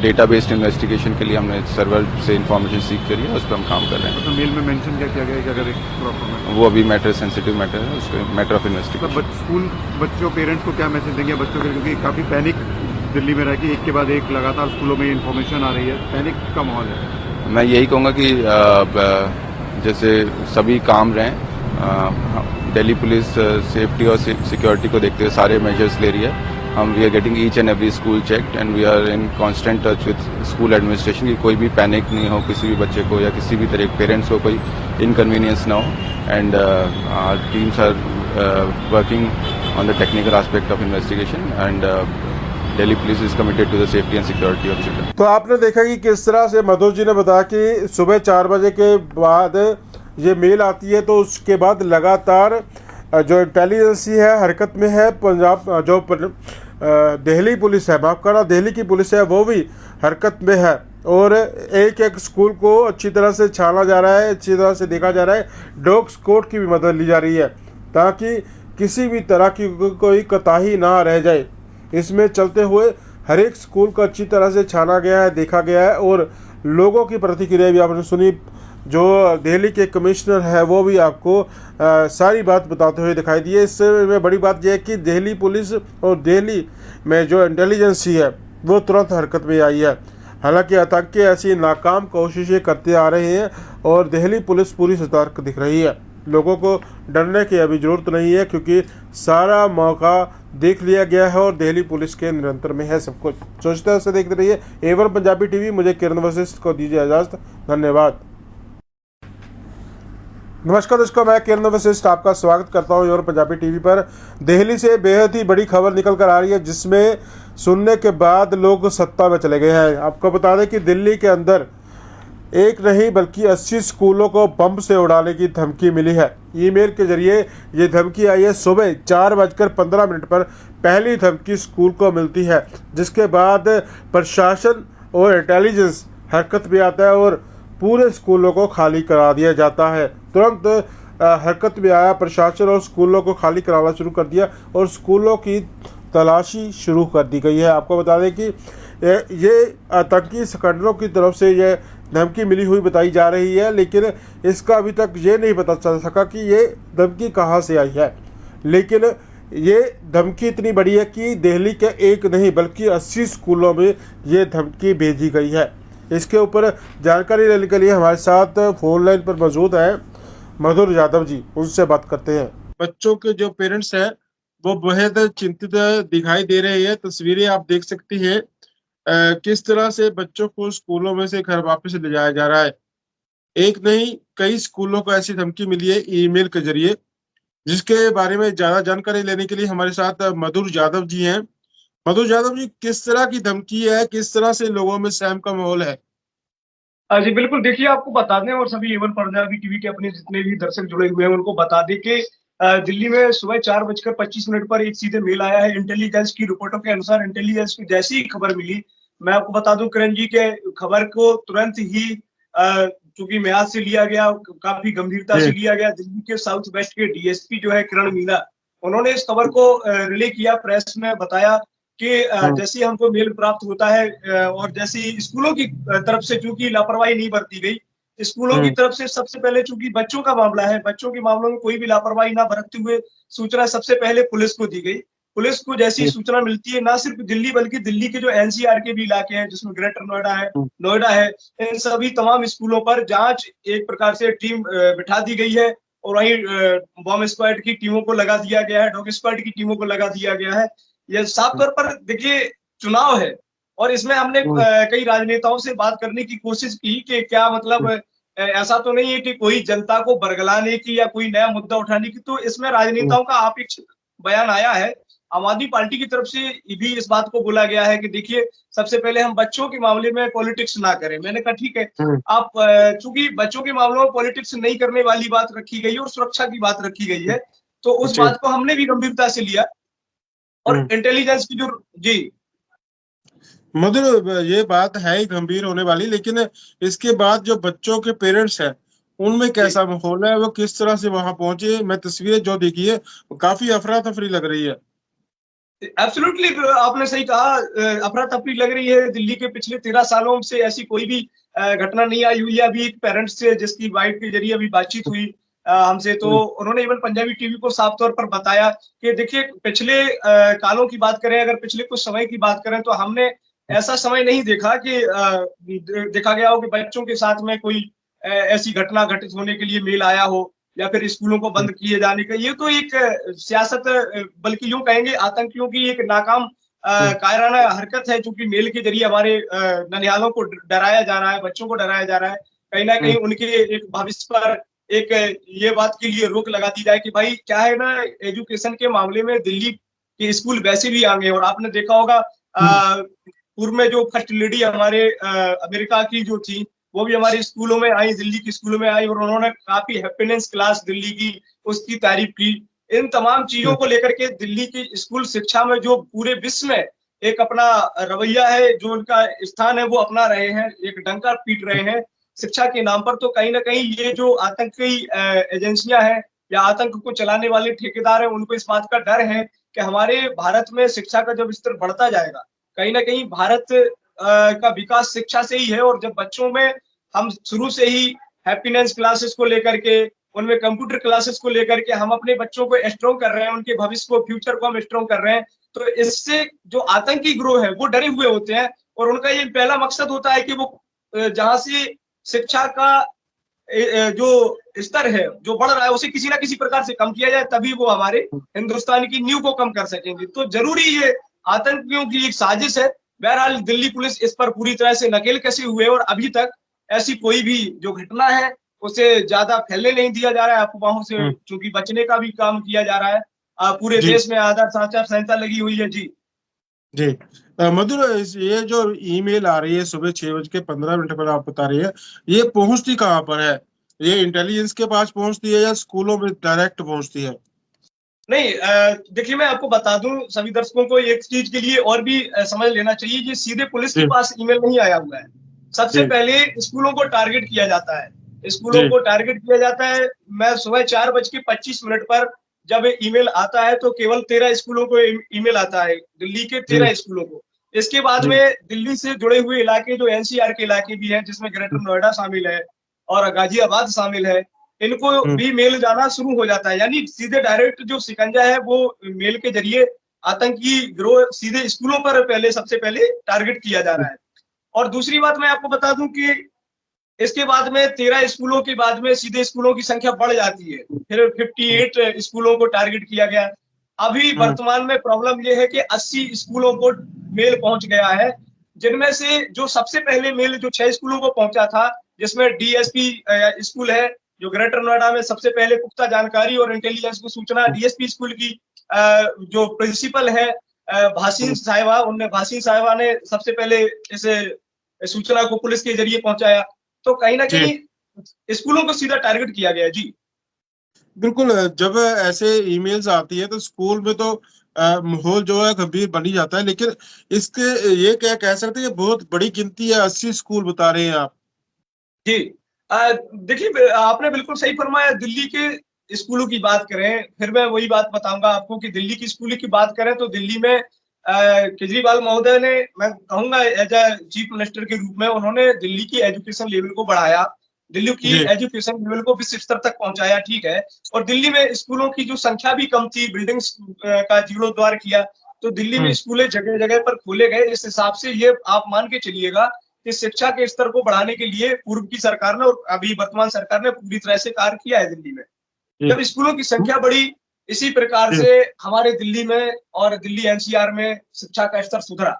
[SPEAKER 5] डेटा बेस्ड इन्वेस्टिगेशन के लिए हमने सर्वर से इन्फॉर्मेशन सीख करी है, उस पर हम काम कर रहे हैं।
[SPEAKER 6] तो मेल में मेंशन क्या किया गया है कि अगर एक प्रॉब्लम है
[SPEAKER 5] वो अभी मैटर सेंसिटिव मैटर है, उसके मैटर ऑफ इन्वेस्टिगेशन।
[SPEAKER 6] स्कूल बच्चों पेरेंट्स को क्या मैसेज देंगे बच्चों के, क्योंकि काफ़ी पैनिक दिल्ली में रह के एक के बाद एक लगातार स्कूलों में इन्फॉर्मेशन आ रही है, पैनिक का माहौल है।
[SPEAKER 5] मैं यही कहूँगा कि जैसे सभी काम रहें, दिल्ली पुलिस सेफ्टी और सिक्योरिटी को देखते हुए सारे मेजर्स ले रही है। We are getting each and every school checked and we are in constant touch with school administration कि कोई भी पैनिक नहीं हो, किसी भी बच्चे को या किसी भी तरह पेरेंट्स को कोई इनकन्वीनियंस ना हो। And our teams are working on the technical aspect of investigation and Delhi police is committed to the safety and security of children.
[SPEAKER 1] तो आपने देखा कि किस तरह से मधुर जी ने बताया कि सुबह 4 बजे के बाद ये मेल आती है तो उसके बाद लगातार जो इंटेलिजेंसी है हरकत में है। पंजाब जो दिल्ली पुलिस है, माफ़ करना, दिल्ली की पुलिस है, वो भी हरकत में है और एक एक स्कूल को अच्छी तरह से छाना जा रहा है, अच्छी तरह से देखा जा रहा है। डॉग स्क्वाड की भी मदद ली जा रही है ताकि किसी भी तरह की कोई कोताही ना रह जाए। इसमें चलते हुए हर एक स्कूल को अच्छी तरह से छाना गया है, देखा गया है और लोगों की प्रतिक्रिया भी आपने सुनी। जो दिल्ली के कमिश्नर है वो भी आपको सारी बात बताते हुए दिखाई दिए। इसमें बड़ी बात यह है कि दिल्ली पुलिस और दिल्ली में जो इंटेलिजेंसी है वो तुरंत हरकत में आई है। हालांकि आतंकी ऐसी नाकाम कोशिशें करते आ रहे हैं और दिल्ली पुलिस पूरी सतर्क दिख रही है। लोगों को डरने की अभी ज़रूरत नहीं है क्योंकि सारा मौका देख लिया गया है और दिल्ली पुलिस के नियंत्रण में है सब कुछ। सोचते हैं, देखते रहिए A1 पंजाबी टीवी। मुझे किरण वशिष्ठ को दीजिए इजाज़त। धन्यवाद। नमस्कार दोस्तों, मैं किरण वशिष्ठ आपका स्वागत करता हूं A1 पंजाबी टीवी पर। दिल्ली से बेहद ही बड़ी खबर निकल कर आ रही है जिसमें सुनने के बाद लोग सत्ता में चले गए हैं। आपको बता दें कि दिल्ली के अंदर एक नहीं बल्कि 80 स्कूलों को बम से उड़ाने की धमकी मिली है। ईमेल के जरिए ये धमकी आई है। सुबह 4:15 पर पहली धमकी स्कूल को मिलती है, जिसके बाद प्रशासन और इंटेलिजेंस हरकत में आता है और पूरे स्कूलों को खाली करा दिया जाता है। तुरंत हरकत में आया प्रशासन और स्कूलों को खाली कराना शुरू कर दिया और स्कूलों की तलाशी शुरू कर दी गई है। आपको बता दें कि ये आतंकी संगठनों की तरफ से ये धमकी मिली हुई बताई जा रही है, लेकिन इसका अभी तक ये नहीं पता चल सका कि ये धमकी कहाँ से आई है। लेकिन ये धमकी इतनी बड़ी है कि दिल्ली के एक नहीं बल्कि 80 स्कूलों में ये धमकी भेजी गई है। इसके ऊपर जानकारी लेने के लिए हमारे साथ फोन लाइन पर मौजूद है मधुर यादव जी। उनसे बात करते हैं। बच्चों के जो पेरेंट्स हैं वो बेहद चिंतित दिखाई दे रहे हैं। तस्वीरें आप देख सकती हैं किस तरह से बच्चों को स्कूलों में से घर वापस ले जाया जा रहा है। एक नहीं कई स्कूलों को ऐसी धमकी मिली है ईमेल के जरिए, जिसके बारे में ज्यादा जानकारी लेने के लिए हमारे साथ मधुर यादव जी हैं। मधुर यादव जी, किस तरह की धमकी है, किस तरह से लोगों में सहम का माहौल है?
[SPEAKER 2] जी बिल्कुल, देखिए आपको बता दें और सभी A1 पंजाबी टीवी के अपने जितने भी दर्शक जुड़े हुए हैं उनको बता दें कि दिल्ली में सुबह 4:25 पर एक सीधे मेल आया है। इंटेलिजेंस की रिपोर्टों के अनुसार इंटेलिजेंस को जैसी ही खबर मिली, मैं आपको बता दूं किरण जी के खबर को तुरंत ही चूंकि म्याद से लिया गया, काफी गंभीरता से लिया गया। दिल्ली के साउथ वेस्ट के DSP जो है किरण मीना, उन्होंने इस खबर को रिले किया, प्रेस में बताया कि जैसे हमको मेल प्राप्त होता है और जैसे स्कूलों की तरफ से चूंकि लापरवाही नहीं बरती गई, स्कूलों की तरफ से सबसे पहले चूंकि बच्चों का मामला है, बच्चों के मामलों में कोई भी लापरवाही ना बरतते हुए सूचना सबसे पहले पुलिस को दी गई। पुलिस को जैसी सूचना मिलती है, ना सिर्फ दिल्ली बल्कि दिल्ली के जो NCR के भी इलाके हैं जिसमें ग्रेटर नोएडा है, इन सभी तमाम स्कूलों पर जांच एक प्रकार से टीम बिठा दी गई है और वहीं बॉम्ब स्क्वाड की टीमों को लगा दिया गया है, डॉग स्क्वाड की टीमों को लगा दिया गया है। ये साफ तौर पर देखिए चुनाव है और इसमें हमने कई राजनेताओं से बात करने की कोशिश की कि क्या मतलब ऐसा तो नहीं है कि कोई जनता को बरगलाने की या कोई नया मुद्दा उठाने की, तो इसमें राजनेताओं का अपेक्षित बयान आया है। आम आदमी पार्टी की तरफ से भी इस बात को बोला गया है कि देखिए सबसे पहले हम बच्चों के मामले में पॉलिटिक्स ना करें। मैंने कहा ठीक है, आप चूंकि बच्चों के मामलों में पॉलिटिक्स नहीं करने वाली बात रखी गई है और सुरक्षा की बात रखी गई है, तो उस बात को हमने भी गंभीरता से लिया और इंटेलिजेंस की जो जी
[SPEAKER 1] मधुर, ये बात है ही गंभीर होने वाली, लेकिन इसके बाद जो बच्चों के पेरेंट्स हैं उनमें कैसा माहौल है, वो किस तरह से वहां पहुंचे? मैं तस्वीरें जो देखी है वो काफी अफरा तफरी लग रही है।
[SPEAKER 2] एब्सोल्युटली, आपने सही कहा, अफरा तफरी लग रही है। दिल्ली के पिछले 13 सालों से ऐसी कोई भी घटना नहीं आई हुई है। अभी एक पेरेंट्स से जिसकी वाइफ के जरिए अभी बातचीत हुई हमसे, तो उन्होंने A1 पंजाबी टीवी को साफ तौर पर बताया कि देखिए पिछले कालों की बात करें, अगर पिछले कुछ समय की बात करें, तो हमने ऐसा समय नहीं देखा कि देखा गया हो कि बच्चों के साथ में कोई ऐसी घटना घटित होने के लिए मेल आया हो या फिर स्कूलों को बंद किए जाने का। ये तो एक सियासत, बल्कि यूं कहेंगे आतंकियों की एक नाकाम कायराना हरकत है, क्योंकि मेल के जरिए हमारे ननिहालों को डराया जा रहा है, बच्चों को डराया जा रहा है। कहीं ना कहीं उनके एक भविष्य पर एक ये बात के लिए रोक लगा दी जाए कि भाई क्या है ना, एजुकेशन के मामले में दिल्ली के स्कूल वैसे भी आगे। और आपने देखा होगा पूर्व में जो फर्स्ट लेडी हमारे अमेरिका की जो थी, वो भी हमारे स्कूलों में आई, दिल्ली के स्कूलों में आई, और उन्होंने काफी हैप्पीनेस क्लास दिल्ली की उसकी तारीफ की। इन तमाम चीजों को लेकर के दिल्ली की स्कूल शिक्षा में जो पूरे विश्व में एक अपना रवैया है, जो उनका स्थान है, वो अपना रहे हैं, एक डंका पीट रहे हैं शिक्षा के नाम पर। तो कहीं ना कहीं ये जो आतंकी एजेंसियां हैं या आतंक को चलाने वाले ठेकेदार हैं, उनको इस बात का डर है कि हमारे भारत में शिक्षा का जब स्तर बढ़ता जाएगा, कहीं ना कहीं भारत का विकास शिक्षा से ही है। और जब बच्चों में हम शुरू से ही हैप्पीनेस क्लासेस को लेकर के, उनमें कंप्यूटर क्लासेस को लेकर के हम अपने बच्चों को स्ट्रॉन्ग कर रहे हैं, उनके भविष्य को, फ्यूचर को हम स्ट्रॉन्ग कर रहे हैं, तो इससे जो आतंकी ग्रोह है वो डरे हुए होते हैं। और उनका ये पहला मकसद होता है कि वो जहां से शिक्षा का जो स्तर है जो बढ़ रहा है, उसे किसी ना किसी प्रकार से कम किया जाए, तभी वो हमारे हिंदुस्तान की नींव को कम कर सकेंगे। तो जरूरी ये आतंकियों की एक साजिश है। बहरहाल दिल्ली पुलिस इस पर पूरी तरह से नकेल कसे हुए, और अभी तक ऐसी कोई भी जो घटना है उसे ज्यादा फैलने नहीं दिया जा रहा है, अफवाहों से चूंकि बचने का भी काम किया जा रहा है। पूरे
[SPEAKER 1] जी
[SPEAKER 2] देश में आदर्श आचार संहिता लगी हुई है। जी
[SPEAKER 1] जी। मधुर, ये जो ईमेल आ रही है सुबह 6:15 पर, आप बता रही है, ये पहुंचती कहाँ पर है? ये इंटेलिजेंस के पास पहुंचती है या स्कूलों में डायरेक्ट पहुंचती है?
[SPEAKER 2] नहीं, देखिए मैं आपको बता दूं, सभी दर्शकों को एक चीज के लिए और भी समझ लेना चाहिए, ये सीधे पुलिस के
[SPEAKER 1] जी
[SPEAKER 2] पास ईमेल नहीं आया हुआ है। सबसे
[SPEAKER 1] जी
[SPEAKER 2] पहले स्कूलों को टारगेट किया जाता है, स्कूलों
[SPEAKER 1] जी
[SPEAKER 2] को टारगेट किया जाता है। मैं सुबह 4:25 पर जब ईमेल आता है तो केवल 13 स्कूलों को ईमेल आता है, दिल्ली के
[SPEAKER 1] जी
[SPEAKER 2] 13 स्कूलों को। इसके बाद
[SPEAKER 1] जी
[SPEAKER 2] में दिल्ली से जुड़े हुए इलाके जो एनसीआर के इलाके भी हैं, जिसमें ग्रेटर नोएडा शामिल है और गाजियाबाद शामिल है, इनको
[SPEAKER 1] हम्म
[SPEAKER 2] भी मेल जाना शुरू हो जाता है। यानी सीधे डायरेक्ट जो शिकंजा है वो मेल के जरिए आतंकी गिरोह सीधे स्कूलों पर पहले सबसे पहले टारगेट किया जा रहा है। और दूसरी बात मैं आपको बता दूं कि इसके बाद में 13 स्कूलों के बाद में सीधे स्कूलों की संख्या बढ़ जाती है, फिर 58 स्कूलों को टारगेट किया गया। अभी
[SPEAKER 1] हम्म
[SPEAKER 2] वर्तमान में प्रॉब्लम यह है कि 80 स्कूलों को मेल पहुंच गया है, जिनमें से जो सबसे पहले मेल जो 6 स्कूलों को पहुंचा था, जिसमें डीएसपी स्कूल है जो ग्रेटर नोएडा में सबसे पहले पुख्ता जानकारी और इंटेलिजेंस को सूचना, डीएसपी स्कूल की जो प्रिंसिपल है भासीन साहिबा, भासीन साहिबा ने सबसे पहले इस सूचना को पुलिस के जरिए पहुंचाया। तो कहीं ना
[SPEAKER 1] जी
[SPEAKER 2] कहीं स्कूलों को सीधा टारगेट किया गया। जी
[SPEAKER 1] बिल्कुल। जब ऐसे ईमेल्स आती है तो स्कूल में तो माहौल जो है गंभीर बन ही जाता है, लेकिन इसके ये क्या कह सकते हैं, बहुत बड़ी गिनती है, 80 स्कूल बता रहे हैं आप।
[SPEAKER 2] जी देखिए आपने बिल्कुल सही फरमाया। दिल्ली के स्कूलों की बात करें, फिर मैं वही बात बताऊंगा आपको कि दिल्ली की स्कूलों की बात करें तो दिल्ली में केजरीवाल महोदय ने, मैं कहूंगा एज ए चीफ मिनिस्टर के रूप में, उन्होंने दिल्ली की एजुकेशन लेवल को बढ़ाया, दिल्ली की
[SPEAKER 1] जी
[SPEAKER 2] एजुकेशन लेवल को विश्व स्तर तक पहुंचाया, ठीक है। और दिल्ली में स्कूलों की जो संख्या भी कम थी, बिल्डिंग्स का जीर्णोद्धार किया, तो दिल्ली में स्कूलें जगह जगह पर खोले गए। इस हिसाब से ये आप मान के चलिएगा कि शिक्षा के स्तर को बढ़ाने के लिए पूर्व की सरकार ने और अभी वर्तमान सरकार ने पूरी तरह से कार्य किया है दिल्ली में।
[SPEAKER 1] जी
[SPEAKER 2] जब स्कूलों की संख्या बढ़ी, इसी प्रकार
[SPEAKER 1] जी
[SPEAKER 2] से हमारे दिल्ली में और दिल्ली एनसीआर में शिक्षा का स्तर सुधरा।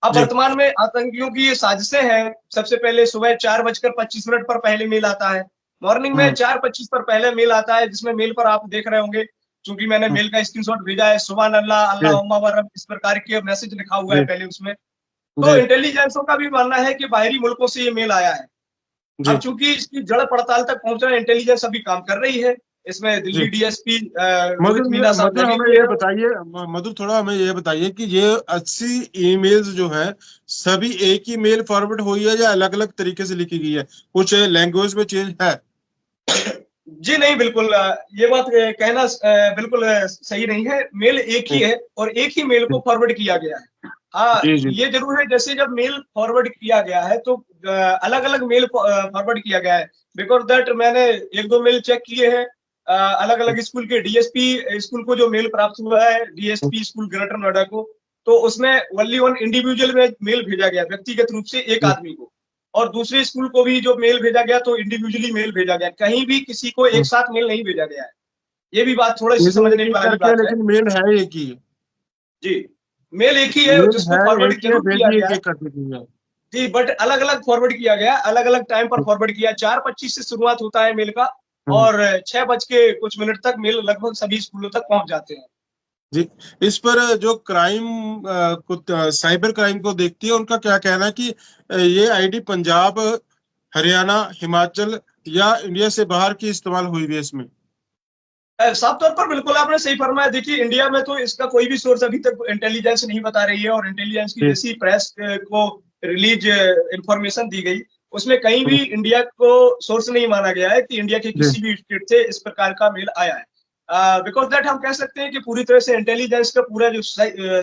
[SPEAKER 2] अब
[SPEAKER 1] जी
[SPEAKER 2] वर्तमान में आतंकियों की ये साजिशें हैं। सबसे पहले सुबह 4:25 पर पहले मेल आता है, मॉर्निंग में 4:25 पर पहले मेल आता है, जिसमें मेल पर आप देख रहे होंगे, चूंकि मैंने मेल का स्क्रीनशॉट भेजा है, सुभान अल्लाह
[SPEAKER 1] जी
[SPEAKER 2] अल्लाहुम्मा व रब, इस प्रकार के मैसेज लिखा हुआ है
[SPEAKER 1] जी
[SPEAKER 2] पहले उसमें। तो
[SPEAKER 1] जी
[SPEAKER 2] इंटेलिजेंसों का भी मानना है कि बाहरी मुल्कों से ये मेल आया है।
[SPEAKER 1] जी
[SPEAKER 2] अब चूंकि इसकी जड़ पड़ताल तक पहुंचना इंटेलिजेंस अभी काम कर रही है, इसमें
[SPEAKER 1] जी
[SPEAKER 2] दिल्ली डीएसपी
[SPEAKER 1] मधुर,
[SPEAKER 2] रोहित मीना साहब
[SPEAKER 1] मधुर
[SPEAKER 2] लगे
[SPEAKER 1] हमें
[SPEAKER 2] हुए
[SPEAKER 1] ये
[SPEAKER 2] हैं।
[SPEAKER 1] बताइए, मधुर थोड़ा हमें ये बताइए कि ये 80 ईमेल्स जो है सभी एक ही मेल फॉरवर्ड हुई है या अलग अलग तरीके से लिखी गई है, कुछ लैंग्वेज में चेंज है?
[SPEAKER 2] जी नहीं, बिल्कुल ये बात कहना बिल्कुल सही नहीं है। मेल एक ही है और एक ही मेल को फॉरवर्ड किया गया है। हाँ,
[SPEAKER 1] जी जी
[SPEAKER 2] ये जरूर है, जैसे जब मेल फॉरवर्ड किया गया है तो अलग अलग मेल फॉरवर्ड किया गया है। बिकॉज दैट मैंने एक दो मेल चेक किए हैं अलग अलग स्कूल के, डीएसपी स्कूल को जो मेल प्राप्त हुआ है, डीएसपी स्कूल ग्रेटर नोएडा को, तो उसमें ओनली वन इंडिविजुअल में मेल भेजा गया, व्यक्तिगत रूप से एक आदमी को। और दूसरे स्कूल को भी जो मेल भेजा गया तो इंडिविजुअली मेल भेजा गया, कहीं भी किसी को एक साथ मेल नहीं भेजा गया है। ये भी बात थोड़ी सी
[SPEAKER 1] ये जो एक
[SPEAKER 2] समझने
[SPEAKER 1] एक
[SPEAKER 2] वाली
[SPEAKER 1] करके है,
[SPEAKER 2] बात है।
[SPEAKER 1] लेकिन मेल है एक ही है।
[SPEAKER 2] जी, मेल एक ही है
[SPEAKER 1] मेल
[SPEAKER 2] जिसको
[SPEAKER 1] है
[SPEAKER 2] फॉरवर्ड
[SPEAKER 1] एक ही है,
[SPEAKER 2] जरूर
[SPEAKER 1] फिर
[SPEAKER 2] किया
[SPEAKER 1] भी
[SPEAKER 2] गया
[SPEAKER 1] एक
[SPEAKER 2] है।
[SPEAKER 1] एक करके दी है।
[SPEAKER 2] जी, बट अलग अलग फॉरवर्ड किया गया, अलग अलग टाइम पर फॉरवर्ड किया। 4:25 से शुरुआत होता है मेल का और 6 बज के कुछ मिनट तक मेल लगभग सभी स्कूलों तक पहुंच जाते हैं।
[SPEAKER 1] जी। इस पर जो क्राइम साइबर क्राइम को देखती है, उनका क्या कहना है कि ये आईडी पंजाब हरियाणा, हिमाचल या इंडिया से बाहर की इस्तेमाल हुई भी है इसमें?
[SPEAKER 2] साफ तौर पर बिल्कुल आपने सही फरमाया। देखिए, इंडिया में तो इसका कोई भी सोर्स अभी तक इंटेलिजेंस नहीं बता रही है, और इंटेलिजेंस की
[SPEAKER 1] जी।
[SPEAKER 2] जैसी प्रेस को रिलीज इंफॉर्मेशन दी गई, उसमें कहीं भी इंडिया को सोर्स नहीं माना गया है कि इंडिया के किसी भी स्टेट से इस प्रकार का मेल आया है। बिकॉज दैट हम कह सकते हैं कि पूरी तरह से इंटेलिजेंस का पूरा जो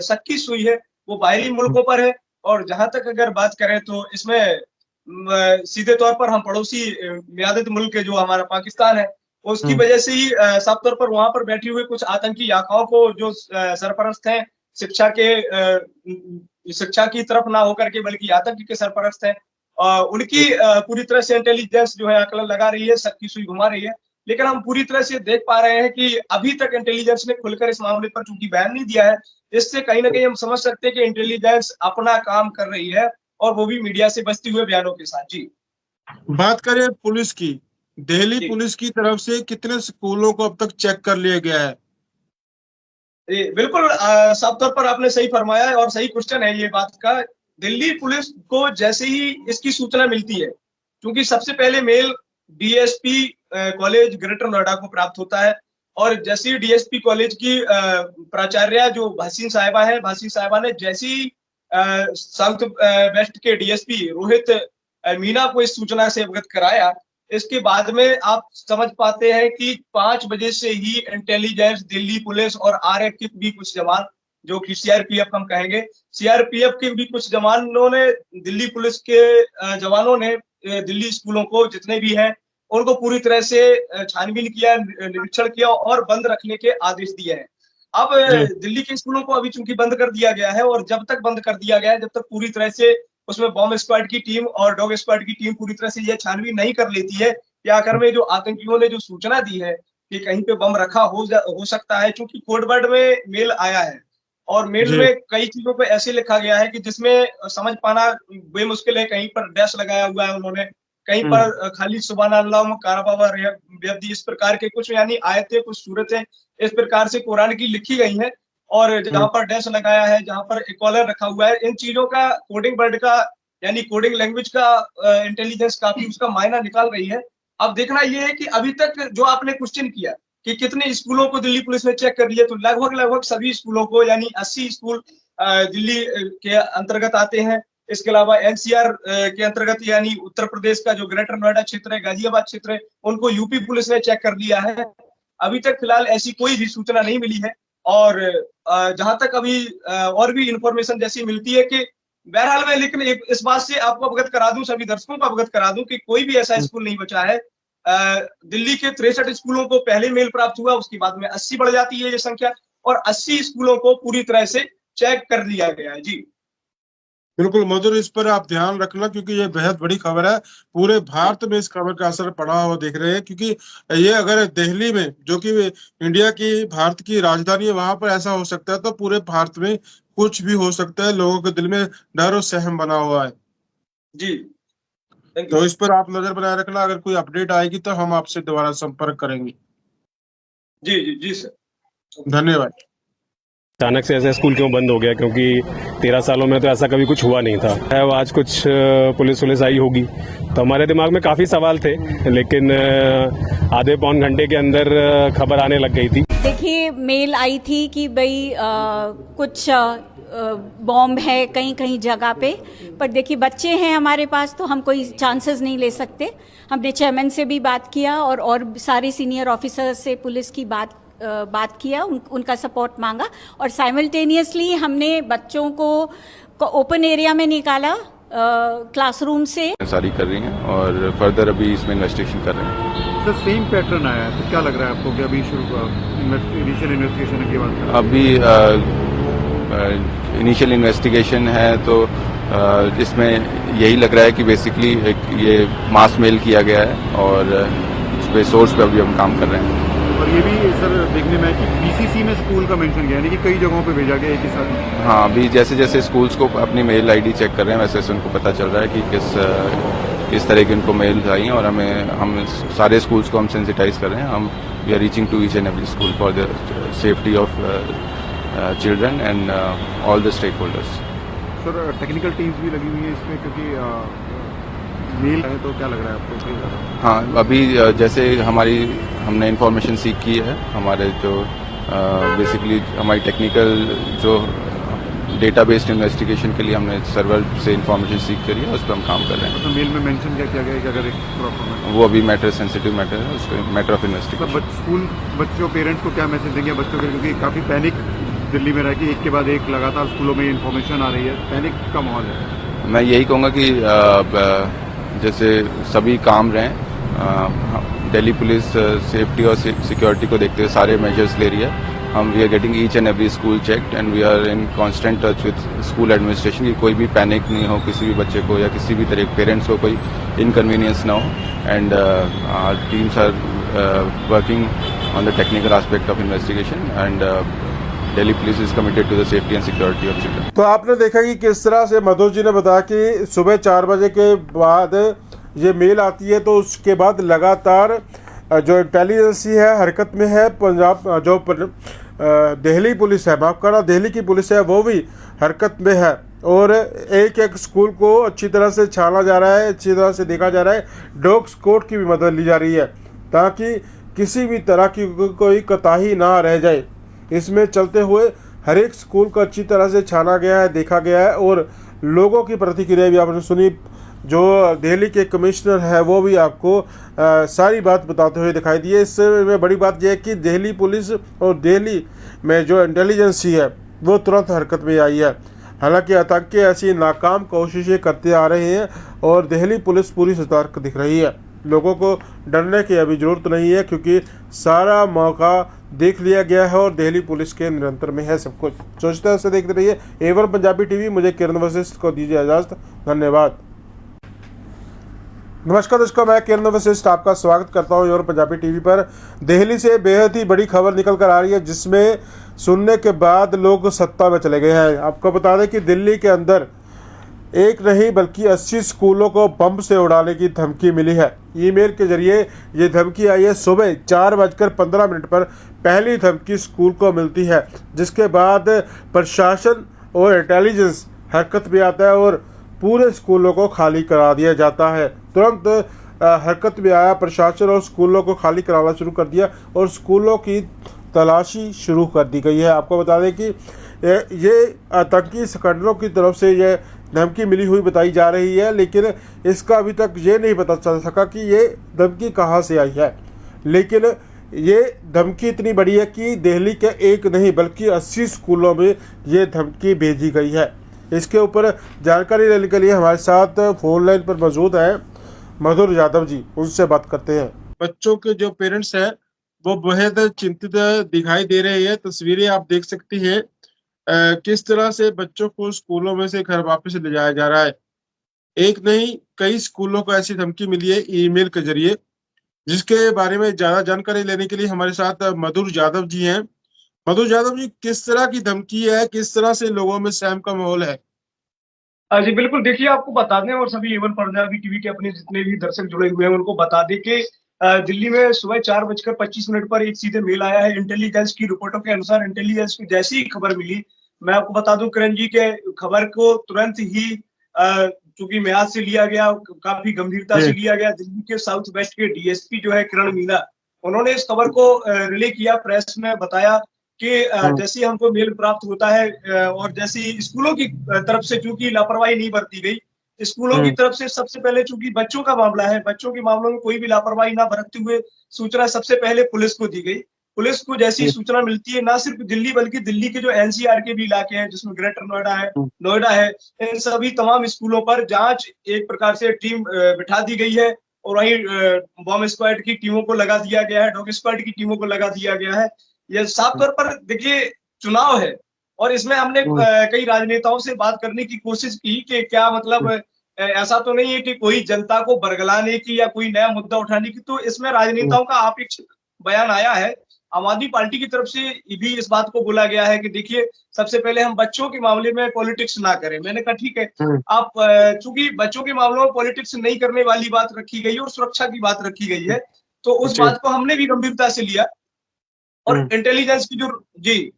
[SPEAKER 2] शक्की सुई है वो बाहरी मुल्कों पर है। और जहां तक अगर बात करें तो इसमें सीधे तौर पर हम पड़ोसी मियादत मुल्क है जो हमारा पाकिस्तान है, उसकी वजह से ही साफ तौर पर वहां पर बैठे हुए कुछ आतंकी आकाओं को जो सरपरस्त हैं शिक्षा की तरफ ना होकर के बल्कि आतंक के सरपरस्त हैं, उनकी पूरी तरह से इंटेलिजेंस जो है आकलन लगा रही है, सबकी सुई घुमा रही है। लेकिन हम पूरी तरह से देख पा रहे हैं कि अभी तक इंटेलिजेंस ने खुलकर इस मामले पर चूंकि बयान नहीं दिया है, इससे कहीं ना कहीं हम समझ सकते हैं कि इंटेलिजेंस अपना काम कर रही है, और वो भी मीडिया से बचते हुए बयानों के साथ। जी,
[SPEAKER 1] बात करें पुलिस की, दिल्ली
[SPEAKER 2] जी।
[SPEAKER 1] पुलिस की तरफ से कितने स्कूलों को अब तक चेक कर लिया गया है?
[SPEAKER 2] बिल्कुल साफ तौर पर आपने सही फरमाया है, और सही क्वेश्चन है ये बात का। दिल्ली पुलिस को जैसे ही इसकी सूचना मिलती है, क्योंकि सबसे पहले mail DSP college greater Noida को प्राप्त होता है, और जैसे ही डीएसपी कॉलेज की प्राचार्य जो भासीन साहिबा ने जैसे ही साउथ वेस्ट के डीएसपी रोहित मीना को इस सूचना से अवगत कराया, इसके बाद में आप समझ पाते हैं कि 5 बजे से ही इंटेलिजेंस, दिल्ली पुलिस और आरएफ के भी कुछ जवान, जो कि सीआरपीएफ हम कहेंगे, सीआरपीएफ के भी कुछ जवानों ने, दिल्ली पुलिस के जवानों ने दिल्ली स्कूलों को जितने भी हैं उनको पूरी तरह से छानबीन किया, निरीक्षण किया और बंद रखने के आदेश दिए हैं। अब दिल्ली के स्कूलों को अभी चूंकि बंद कर दिया गया है, और जब तक बंद कर दिया गया है, जब तक पूरी तरह से उसमें बॉम्ब स्क्वाड की टीम और डॉग स्क्वाड की टीम पूरी तरह से यह छानबीन नहीं कर लेती है कि आखिर में जो आतंकियों ने जो सूचना दी है कि कहीं पे बम रखा हो सकता है, क्योंकि कोडवर्ड में मेल आया है, और मेल में कई चीजों पे ऐसे लिखा गया है कि जिसमें समझ पाना बेमुश्किल है। कहीं पर डैश लगाया हुआ है उन्होंने, कहीं पर खाली सुभान अल्लाह काराबावा बेअब्दी, इस प्रकार के कुछ यानी आयतें, कुछ सूरतें इस प्रकार से कुरान की लिखी गई हैं, और जहां पर डैश लगाया है, जहां पर इक्वलर रखा हुआ है, इन चीजों का कोडिंग वर्ड का यानी कोडिंग लैंग्वेज का इंटेलिजेंस काफी उसका मायना निकाल रही है। अब देखना यह है कि अभी तक जो आपने क्वेश्चन किया कि कितने स्कूलों को दिल्ली पुलिस ने चेक कर लिया, तो लगभग सभी स्कूलों को, यानी 80 स्कूल दिल्ली के अंतर्गत आते हैं। इसके अलावा एनसीआर के अंतर्गत यानी उत्तर प्रदेश का जो ग्रेटर नोएडा क्षेत्र है, गाजियाबाद क्षेत्र है, उनको यूपी पुलिस ने चेक कर लिया है। अभी तक फिलहाल ऐसी कोई भी सूचना नहीं मिली है, और जहां तक अभी और भी इंफॉर्मेशन जैसी मिलती है कि बहरहाल मैं, लेकिन इस बात से आपको अवगत करा दूं, सभी दर्शकों को अवगत करा दूं कि कोई भी ऐसा स्कूल नहीं बचा है। दिल्ली के 63 स्कूलों को पहले मेल प्राप्त हुआ, उसके बाद में 80 बढ़ जाती है ये संख्या, और 80 स्कूलों को पूरी तरह से चेक कर लिया गया है। जी
[SPEAKER 1] बिल्कुल मधुर, इस पर आप ध्यान रखना क्योंकि ये बेहद बड़ी खबर है। पूरे भारत में इस खबर का असर पड़ा हुआ देख रहे हैं, क्योंकि ये अगर दिल्ली में, जो कि इंडिया की, भारत की राजधानी है, वहां पर ऐसा हो सकता है तो पूरे भारत में कुछ भी हो सकता है। लोगों के दिल में डर और सहम बना हुआ है।
[SPEAKER 2] जी,
[SPEAKER 1] तो इस पर आप नजर बनाए रखना, अगर कोई अपडेट आएगी तो हम आपसे दोबारा संपर्क करेंगे।
[SPEAKER 2] जी जी जी सर,
[SPEAKER 1] धन्यवाद।
[SPEAKER 3] अचानक से ऐसे स्कूल क्यों बंद हो गया, क्योंकि 13 सालों में तो ऐसा कभी कुछ हुआ नहीं था। है वो आज कुछ पुलिस आई होगी, तो हमारे दिमाग में काफ़ी सवाल थे, लेकिन आधे पौन घंटे के अंदर खबर आने लग गई थी।
[SPEAKER 4] देखिए, मेल आई थी कि भाई कुछ बॉम्ब है कहीं कहीं जगह पे, पर देखिए बच्चे हैं हमारे पास तो हम कोई चांसेस नहीं ले सकते। हमने चेयरमैन से भी बात किया और सारे सीनियर ऑफिसर्स से पुलिस की बात किया, उनका सपोर्ट मांगा, और साइमल्टेनियसली हमने बच्चों को ओपन एरिया में निकाला क्लासरूम से।
[SPEAKER 5] सारी कर रही हैं और फर्दर अभी इसमें इन्वेस्टिगेशन कर रहे हैं।
[SPEAKER 6] सर सेम पैटर्न आया है, तो क्या लग रहा है आपको कि अभी इनिशियल इन्वेस्टिगेशन की बात करें?
[SPEAKER 5] अभी इनिशियल इन्वेस्टिगेशन है, तो इसमें यही लग रहा है कि बेसिकली ये मास मेल किया गया है, और उस पे सोर्स पे अभी हम काम कर रहे हैं।
[SPEAKER 6] और ये भी सर देखने में है कि बीसीसी में स्कूल का मेंशन किया, यानी कि कई जगहों पे भेजा गया एक ही साथ।
[SPEAKER 5] हाँ, अभी जैसे जैसे स्कूल्स को अपनी मेल आईडी चेक कर रहे हैं, वैसे वैसे उनको पता चल रहा है कि किस तरह की उनको मेल आई हैं, और हम सारे स्कूल्स को हम सेंसिटाइज कर रहे हैं। We are reaching to each and every school for the safety of children and all the stakeholders.
[SPEAKER 6] Sir technical teams भी लगी हुई है इसमें, क्योंकि मेल है तो क्या लग रहा है आपको, सही लग रहा है?
[SPEAKER 5] हाँ, अभी जैसे हमने इंफॉर्मेशन सीख की है, हमारे जो बेसिकली हमारी टेक्निकल जो डेटा बेस्ड इन्वेस्टिगेशन के लिए हमने सर्वर से इंफॉर्मेशन सीख करी है, उस पर हम काम कर रहे हैं।
[SPEAKER 6] तो मेल में मेंशन क्या किया गया है कि अगर एक प्रॉपर
[SPEAKER 5] वो अभी मैटर सेंसिटिव मैटर है, उसको मैटर ऑफ इन्वेस्टिगेशन।
[SPEAKER 6] स्कूल बच्चों पेरेंट्स को क्या मैसेज देंगे बच्चों के, क्योंकि काफ़ी पैनिक दिल्ली में रह के एक के बाद एक लगातार स्कूलों में इन्फॉर्मेशन आ रही है, पैनिक का माहौल है।
[SPEAKER 5] मैं यही कहूँगा कि जैसे सभी काम रहें, दिल्ली पुलिस सेफ्टी और सिक्योरिटी को देखते हुए सारे मेजर्स ले रही है। We are getting each and every school checked and we are in constant touch with school administration कि कोई भी पैनिक नहीं हो किसी भी बच्चे को या किसी भी तरह के पेरेंट्स को कोई इनकन्वीनियंस ना हो। And our teams are working on the technical aspect of investigation and Delhi police is committed to the safety and security of children.
[SPEAKER 1] तो आपने देखा कि किस तरह से मधुर जी ने बताया कि सुबह 4 बजे के बाद ये मेल आती है, तो उसके बाद लगातार जो इंटेलिजेंसी है हरकत में है। पंजाब जो दिल्ली पुलिस है, माफ़ करना, दिल्ली की पुलिस है, वो भी हरकत में है और एक एक स्कूल को अच्छी तरह से छाना जा रहा है, अच्छी तरह से देखा जा रहा है। डॉग स्क्वाड की भी मदद ली जा रही है ताकि किसी भी तरह की कोई कोताही ना रह जाए। इसमें चलते हुए हर एक स्कूल को अच्छी तरह से छाना गया है, देखा गया है और लोगों की प्रतिक्रिया भी आपने सुनी। जो दिल्ली के कमिश्नर है वो भी आपको सारी बात बताते हुए दिखाई दिए। इसमें बड़ी बात यह है कि दिल्ली पुलिस और दिल्ली में जो इंटेलिजेंसी है वो तुरंत हरकत में आई है। हालांकि आतंकी ऐसी नाकाम कोशिशें करते आ रहे हैं और दिल्ली पुलिस पूरी सतर्क दिख रही है। लोगों को डरने की अभी ज़रूरत नहीं है क्योंकि सारा मौका देख लिया गया है और दिल्ली पुलिस के नियंत्रण में है सब कुछ। सोचते हैं, देखते रहिए A1 पंजाबी टीवी। मुझे किरण वशिष्ठ को दीजिए इजाज़त। धन्यवाद। नमस्कार दोस्तों, मैं किरण वशिष्ठ आपका स्वागत करता हूं A1 पंजाबी टीवी पर। दिल्ली से बेहद ही बड़ी खबर निकल कर आ रही है जिसमें सुनने के बाद लोग सत्ता में चले गए हैं। आपको बता दें कि दिल्ली के अंदर एक नहीं बल्कि 80 स्कूलों को बम से उड़ाने की धमकी मिली है। ईमेल के जरिए ये धमकी आई है। सुबह 4:15 पर पहली धमकी स्कूल को मिलती है, जिसके बाद प्रशासन और इंटेलिजेंस हरकत में आता है और पूरे स्कूलों को खाली करा दिया जाता है। तुरंत हरकत में आया प्रशासन और स्कूलों को खाली कराना शुरू कर दिया और स्कूलों की तलाशी शुरू कर दी गई है। आपको बता दें कि ये आतंकी संगठनों की तरफ से ये धमकी मिली हुई बताई जा रही है, लेकिन इसका अभी तक ये नहीं पता चल सका कि ये धमकी कहाँ से आई है। लेकिन ये धमकी इतनी बड़ी है कि दिल्ली के एक नहीं बल्कि 80 स्कूलों में ये धमकी भेजी गई है। इसके ऊपर जानकारी लेने के लिए हमारे साथ फोन लाइन पर मौजूद हैं मधुर यादव जी, उनसे बात करते हैं। बच्चों के जो पेरेंट्स हैं वो बेहद चिंतित दिखाई दे रहे हैं। तस्वीरें आप देख सकती हैं किस तरह से बच्चों को स्कूलों में से घर वापस ले जाया जा रहा है। एक नहीं कई स्कूलों को ऐसी धमकी मिली है ईमेल के जरिए, जिसके बारे में ज्यादा जानकारी लेने के लिए हमारे साथ मधुर यादव जी हैं। मधुर यादव जी, किस तरह की धमकी है, किस तरह से लोगों में सहम का माहौल है?
[SPEAKER 2] जी बिल्कुल, देखिए आपको बता दें और सभी A1 पंजाबी टीवी के अपने जितने भी दर्शक जुड़े हुए हैं उनको बता दें कि दिल्ली में सुबह 4:25 पर एक सीधे मेल आया है। इंटेलिजेंस की रिपोर्टों के अनुसार इंटेलिजेंस को जैसी ही खबर मिली, मैं आपको बता दूं किरण जी के खबर को तुरंत ही चूंकि म्याद से लिया गया, काफी गंभीरता से लिया गया। दिल्ली के साउथ वेस्ट के DSP जो है किरण मीना, उन्होंने इस खबर को रिले किया, प्रेस में बताया कि जैसे हमको मेल प्राप्त होता है और जैसे स्कूलों की तरफ से चूंकि लापरवाही नहीं बरती गई, स्कूलों की तरफ से सबसे पहले चूंकि बच्चों का मामला है, बच्चों के मामलों में कोई भी लापरवाही ना बरतते हुए सूचना सबसे पहले पुलिस को दी गई। पुलिस को जैसी सूचना मिलती है, ना सिर्फ दिल्ली बल्कि दिल्ली के जो NCR के भी इलाके हैं जिसमें ग्रेटर नोएडा है, इन सभी तमाम स्कूलों पर जांच एक प्रकार से टीम बिठा दी गई है और वहीं बॉम्ब स्क्वाड की टीमों को लगा दिया गया है, डॉग स्क्वाड की टीमों को लगा दिया गया है। ये साफ तौर पर देखिए चुनाव है और इसमें हमने कई राजनेताओं से बात करने की कोशिश की कि क्या मतलब ऐसा तो नहीं है कि कोई जनता को बरगलाने की या कोई नया मुद्दा उठाने की, तो इसमें राजनेताओं का अपेक्षित बयान आया है। आम आदमी पार्टी की तरफ से भी इस बात को बोला गया है कि देखिए सबसे पहले हम बच्चों के मामले में पॉलिटिक्स ना करें। मैंने कहा ठीक है, आप चूंकि बच्चों के मामलों में पॉलिटिक्स नहीं करने वाली बात रखी गई और सुरक्षा की बात रखी गई है, तो उस बात को हमने भी गंभीरता से लिया और इंटेलिजेंस की जो जी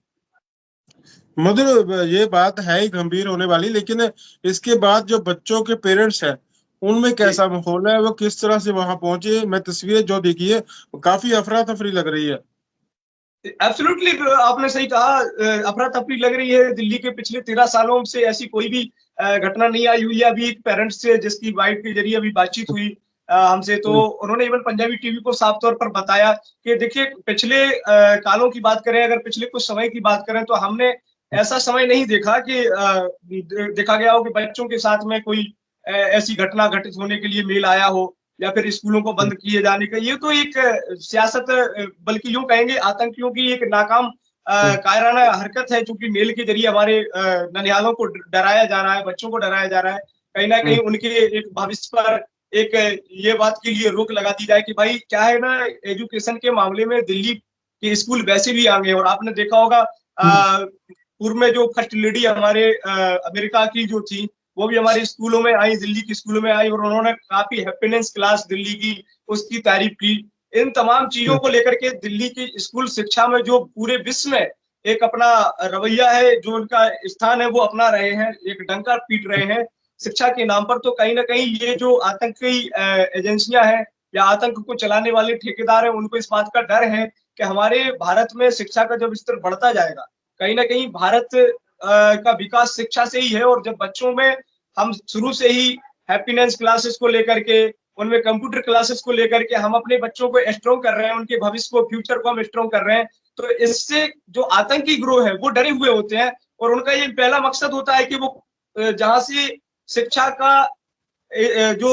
[SPEAKER 1] मधुर, ये बात है ही गंभीर होने वाली, लेकिन इसके बाद जो बच्चों के पेरेंट्स हैं उनमें कैसा माहौल है, वो किस तरह से वहां पहुंचे? मैं तस्वीरें जो देखी है वो काफी अफरा तफरी लग रही है।
[SPEAKER 2] एब्सोल्युटली आपने सही कहा, अफरा तफरी लग रही है। दिल्ली के पिछले 13 सालों से ऐसी कोई भी घटना नहीं आई हुई है। अभी एक पेरेंट्स से जिसकी वाइफ के जरिए अभी बातचीत हुई हमसे, तो उन्होंने इवन पंजाबी टीवी को साफ तौर पर बताया कि देखिए पिछले कालों की बात करें, अगर पिछले कुछ समय की बात करें, तो हमने ऐसा समय नहीं देखा कि देखा गया हो कि बच्चों के साथ में कोई ऐसी घटना घटित होने के लिए मेल आया हो, या फिर स्कूलों को बंद किए जाने का। ये तो एक सियासत, बल्कि यूं कहेंगे आतंकियों की एक नाकाम कायराना हरकत है, क्योंकि मेल के जरिए हमारे ननिहालों को डराया जा रहा है, बच्चों को डराया जा रहा है। कहीं ना कहीं उनके एक भविष्य पर एक ये बात के लिए रोक लगा दी जाए कि भाई क्या है ना, एजुकेशन के मामले में दिल्ली के स्कूल वैसे भी आगे हैं। और आपने देखा होगा पूर्व में जो फर्स्ट लेडी हमारे अमेरिका की जो थी, वो भी हमारे स्कूलों में आई, दिल्ली के स्कूलों में आई, और उन्होंने काफी हैप्पीनेस क्लास दिल्ली की उसकी तारीफ की। इन तमाम चीजों को लेकर के दिल्ली की स्कूल शिक्षा में जो पूरे विश्व में एक अपना रवैया है, जो उनका स्थान है, वो अपना रहे हैं, एक डंका पीट रहे हैं शिक्षा के नाम पर। तो कहीं ना कहीं ये जो आतंकी एजेंसियां हैं या आतंक को चलाने वाले ठेकेदार हैं, उनको इस बात का डर है कि हमारे भारत में शिक्षा का जब स्तर बढ़ता जाएगा, कहीं ना कहीं भारत का विकास शिक्षा से ही है। और जब बच्चों में हम शुरू से ही हैप्पीनेस क्लासेस को लेकर के, उनमें कंप्यूटर क्लासेस को लेकर के हम अपने बच्चों को स्ट्रॉन्ग कर रहे हैं, उनके भविष्य को, फ्यूचर को हम स्ट्रॉन्ग कर रहे हैं, तो इससे जो आतंकी ग्रोह है वो डरे हुए होते हैं। और उनका ये पहला मकसद होता है कि वो जहां से शिक्षा का जो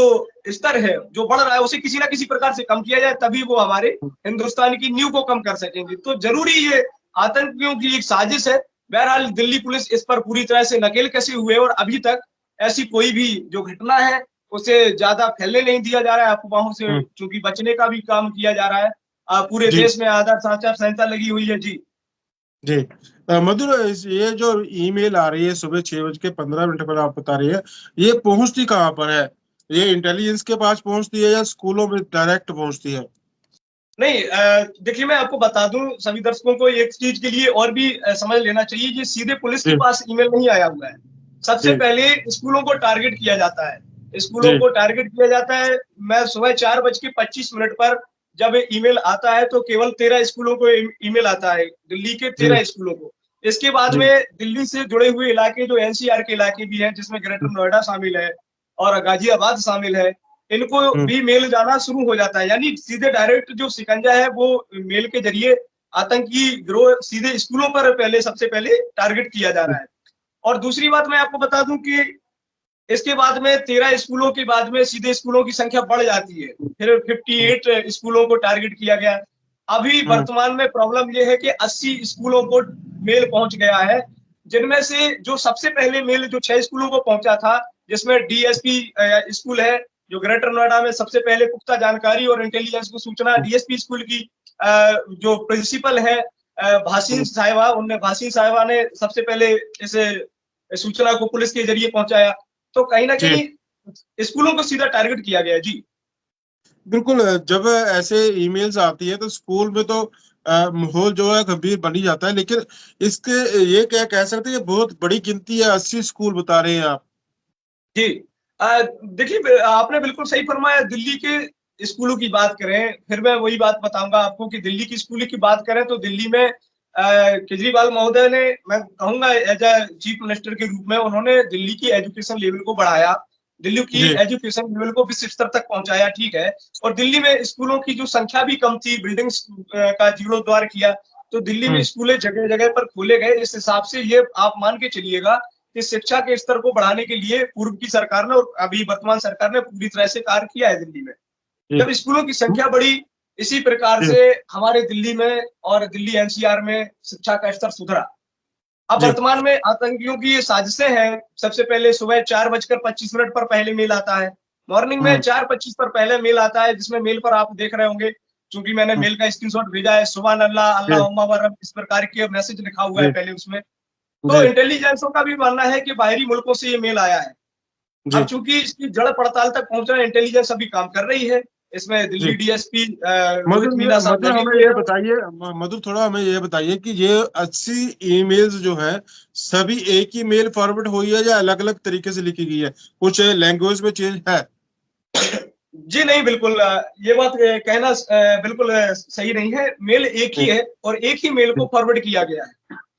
[SPEAKER 2] स्तर है जो बढ़ रहा है, उसे किसी ना किसी प्रकार से कम किया जाए, तभी वो हमारे हिंदुस्तान की नींव को कम कर सकेंगे। तो जरूरी ये आतंकियों की एक साजिश है। बहरहाल दिल्ली पुलिस इस पर पूरी तरह से नकेल कसे हुए, और अभी तक ऐसी कोई भी जो घटना है उसे ज्यादा फैलने नहीं दिया जा रहा है, अफवाहों से चूंकि बचने का भी काम किया जा रहा है। पूरे
[SPEAKER 1] जी
[SPEAKER 2] देश में आचार संहिता लगी हुई है। जी
[SPEAKER 1] जी। मधुर, ये जो ईमेल आ रही है सुबह 6:15 पर, आप बता रही है, ये पहुंचती कहाँ पर है? ये इंटेलिजेंस के पास पहुंचती है या स्कूलों में डायरेक्ट पहुंचती है?
[SPEAKER 2] नहीं, देखिए मैं आपको बता दूं सभी दर्शकों को एक चीज के लिए और भी समझ लेना चाहिए, ये सीधे पुलिस के
[SPEAKER 1] जी
[SPEAKER 2] पास ईमेल नहीं आया हुआ है। सबसे
[SPEAKER 1] जी
[SPEAKER 2] पहले स्कूलों को टारगेट किया जाता है, स्कूलों
[SPEAKER 1] जी
[SPEAKER 2] को टारगेट किया जाता है। मैं सुबह 4:25 पर जब ईमेल आता है, तो केवल 13 स्कूलों को ईमेल आता है, दिल्ली के
[SPEAKER 1] जी
[SPEAKER 2] 13 स्कूलों को। इसके बाद
[SPEAKER 1] जी
[SPEAKER 2] में दिल्ली से जुड़े हुए इलाके जो एनसीआर के इलाके भी हैं, जिसमें ग्रेटर नोएडा शामिल है और गाजियाबाद शामिल है, इनको भी मेल जाना शुरू हो जाता है। यानी सीधे डायरेक्ट जो शिकंजा है वो मेल के जरिए आतंकी गिरोह सीधे स्कूलों पर पहले सबसे पहले टारगेट किया जा रहा है। और दूसरी बात मैं आपको बता दूं कि इसके बाद में 13 स्कूलों के बाद में सीधे स्कूलों की संख्या बढ़ जाती है, फिर 58 स्कूलों को टारगेट किया गया। अभी वर्तमान में प्रॉब्लम यह है कि 80 स्कूलों को मेल पहुंच गया है, जिनमें से जो सबसे पहले मेल जो 6 स्कूलों को पहुंचा था, जिसमें डीएसपी स्कूल है जो ग्रेटर नोएडा में सबसे पहले पुख्ता जानकारी और इंटेलिजेंस को सूचना डीएसपी स्कूल की जो प्रिंसिपल है भासीन साहिबा ने सबसे पहले इस सूचना को पुलिस के जरिए पहुंचाया। तो कहीं ना
[SPEAKER 1] जी
[SPEAKER 2] कहीं स्कूलों को सीधा टारगेट किया गया। जी
[SPEAKER 1] बिल्कुल। जब ऐसे ईमेल्स आती है तो स्कूल में तो माहौल जो है गंभीर बन ही जाता है, लेकिन इसके ये क्या कह सकते हैं, बहुत बड़ी गिनती है, 80 स्कूल बता रहे हैं आप।
[SPEAKER 2] जी देखिए आपने बिल्कुल सही फरमाया। दिल्ली के स्कूलों की बात करें, फिर मैं वही बात बताऊंगा आपको कि दिल्ली की स्कूलों की बात करें तो दिल्ली में केजरीवाल महोदय ने, मैं कहूंगा एज ए चीफ मिनिस्टर के रूप में, उन्होंने दिल्ली की एजुकेशन लेवल को बढ़ाया, दिल्ली की
[SPEAKER 1] जी
[SPEAKER 2] एजुकेशन लेवल को विश्व स्तर तक पहुंचाया, ठीक है। और दिल्ली में स्कूलों की जो संख्या भी कम थी, बिल्डिंग्स का जीर्णोद्धार किया, तो दिल्ली में स्कूलें जगह जगह पर खोले गए। इस हिसाब से ये आप मान के चलिएगा कि शिक्षा के स्तर को बढ़ाने के लिए पूर्व की सरकार ने और अभी वर्तमान सरकार ने पूरी तरह से कार्य किया है दिल्ली में।
[SPEAKER 1] जी
[SPEAKER 2] जब स्कूलों की संख्या बढ़ी, इसी प्रकार
[SPEAKER 1] जी
[SPEAKER 2] से हमारे दिल्ली में और दिल्ली एनसीआर में शिक्षा का स्तर सुधरा। अब
[SPEAKER 1] जी
[SPEAKER 2] वर्तमान में आतंकियों की ये साजिशें हैं। सबसे पहले सुबह 4:25 पर पहले मेल आता है, मॉर्निंग में 4:25 पर पहले मेल आता है, जिसमें मेल पर आप देख रहे होंगे, चूंकि मैंने मेल का स्क्रीनशॉट भेजा है, सुभान अल्लाह
[SPEAKER 1] जी
[SPEAKER 2] अल्लाहुम्मा वरब, इस प्रकार के मैसेज लिखा हुआ है
[SPEAKER 1] जी
[SPEAKER 2] पहले उसमें। तो
[SPEAKER 1] जी
[SPEAKER 2] इंटेलिजेंसों का भी मानना है कि बाहरी मुल्कों से ये मेल आया है।
[SPEAKER 1] जी
[SPEAKER 2] अब चूंकि इसकी जड़ पड़ताल तक पहुंचना इंटेलिजेंस अभी काम कर रही है, इसमें
[SPEAKER 1] जी।
[SPEAKER 2] दिल्ली डीएसपी
[SPEAKER 1] मधुर,
[SPEAKER 2] रोहित मीना साहब
[SPEAKER 1] मधुर
[SPEAKER 2] लगे
[SPEAKER 1] हमें
[SPEAKER 2] हुए
[SPEAKER 1] ये
[SPEAKER 2] हैं।
[SPEAKER 1] बताइए, मधुर थोड़ा हमें ये बताइए कि ये 80 ईमेल्स जो है सभी एक ही मेल फॉरवर्ड हुई है या अलग अलग तरीके से लिखी गई है? कुछ लैंग्वेज में चेंज है?
[SPEAKER 2] जी नहीं, बिल्कुल ये बात कहना बिल्कुल सही नहीं है। मेल एक ही है और एक ही मेल को फॉरवर्ड किया गया है।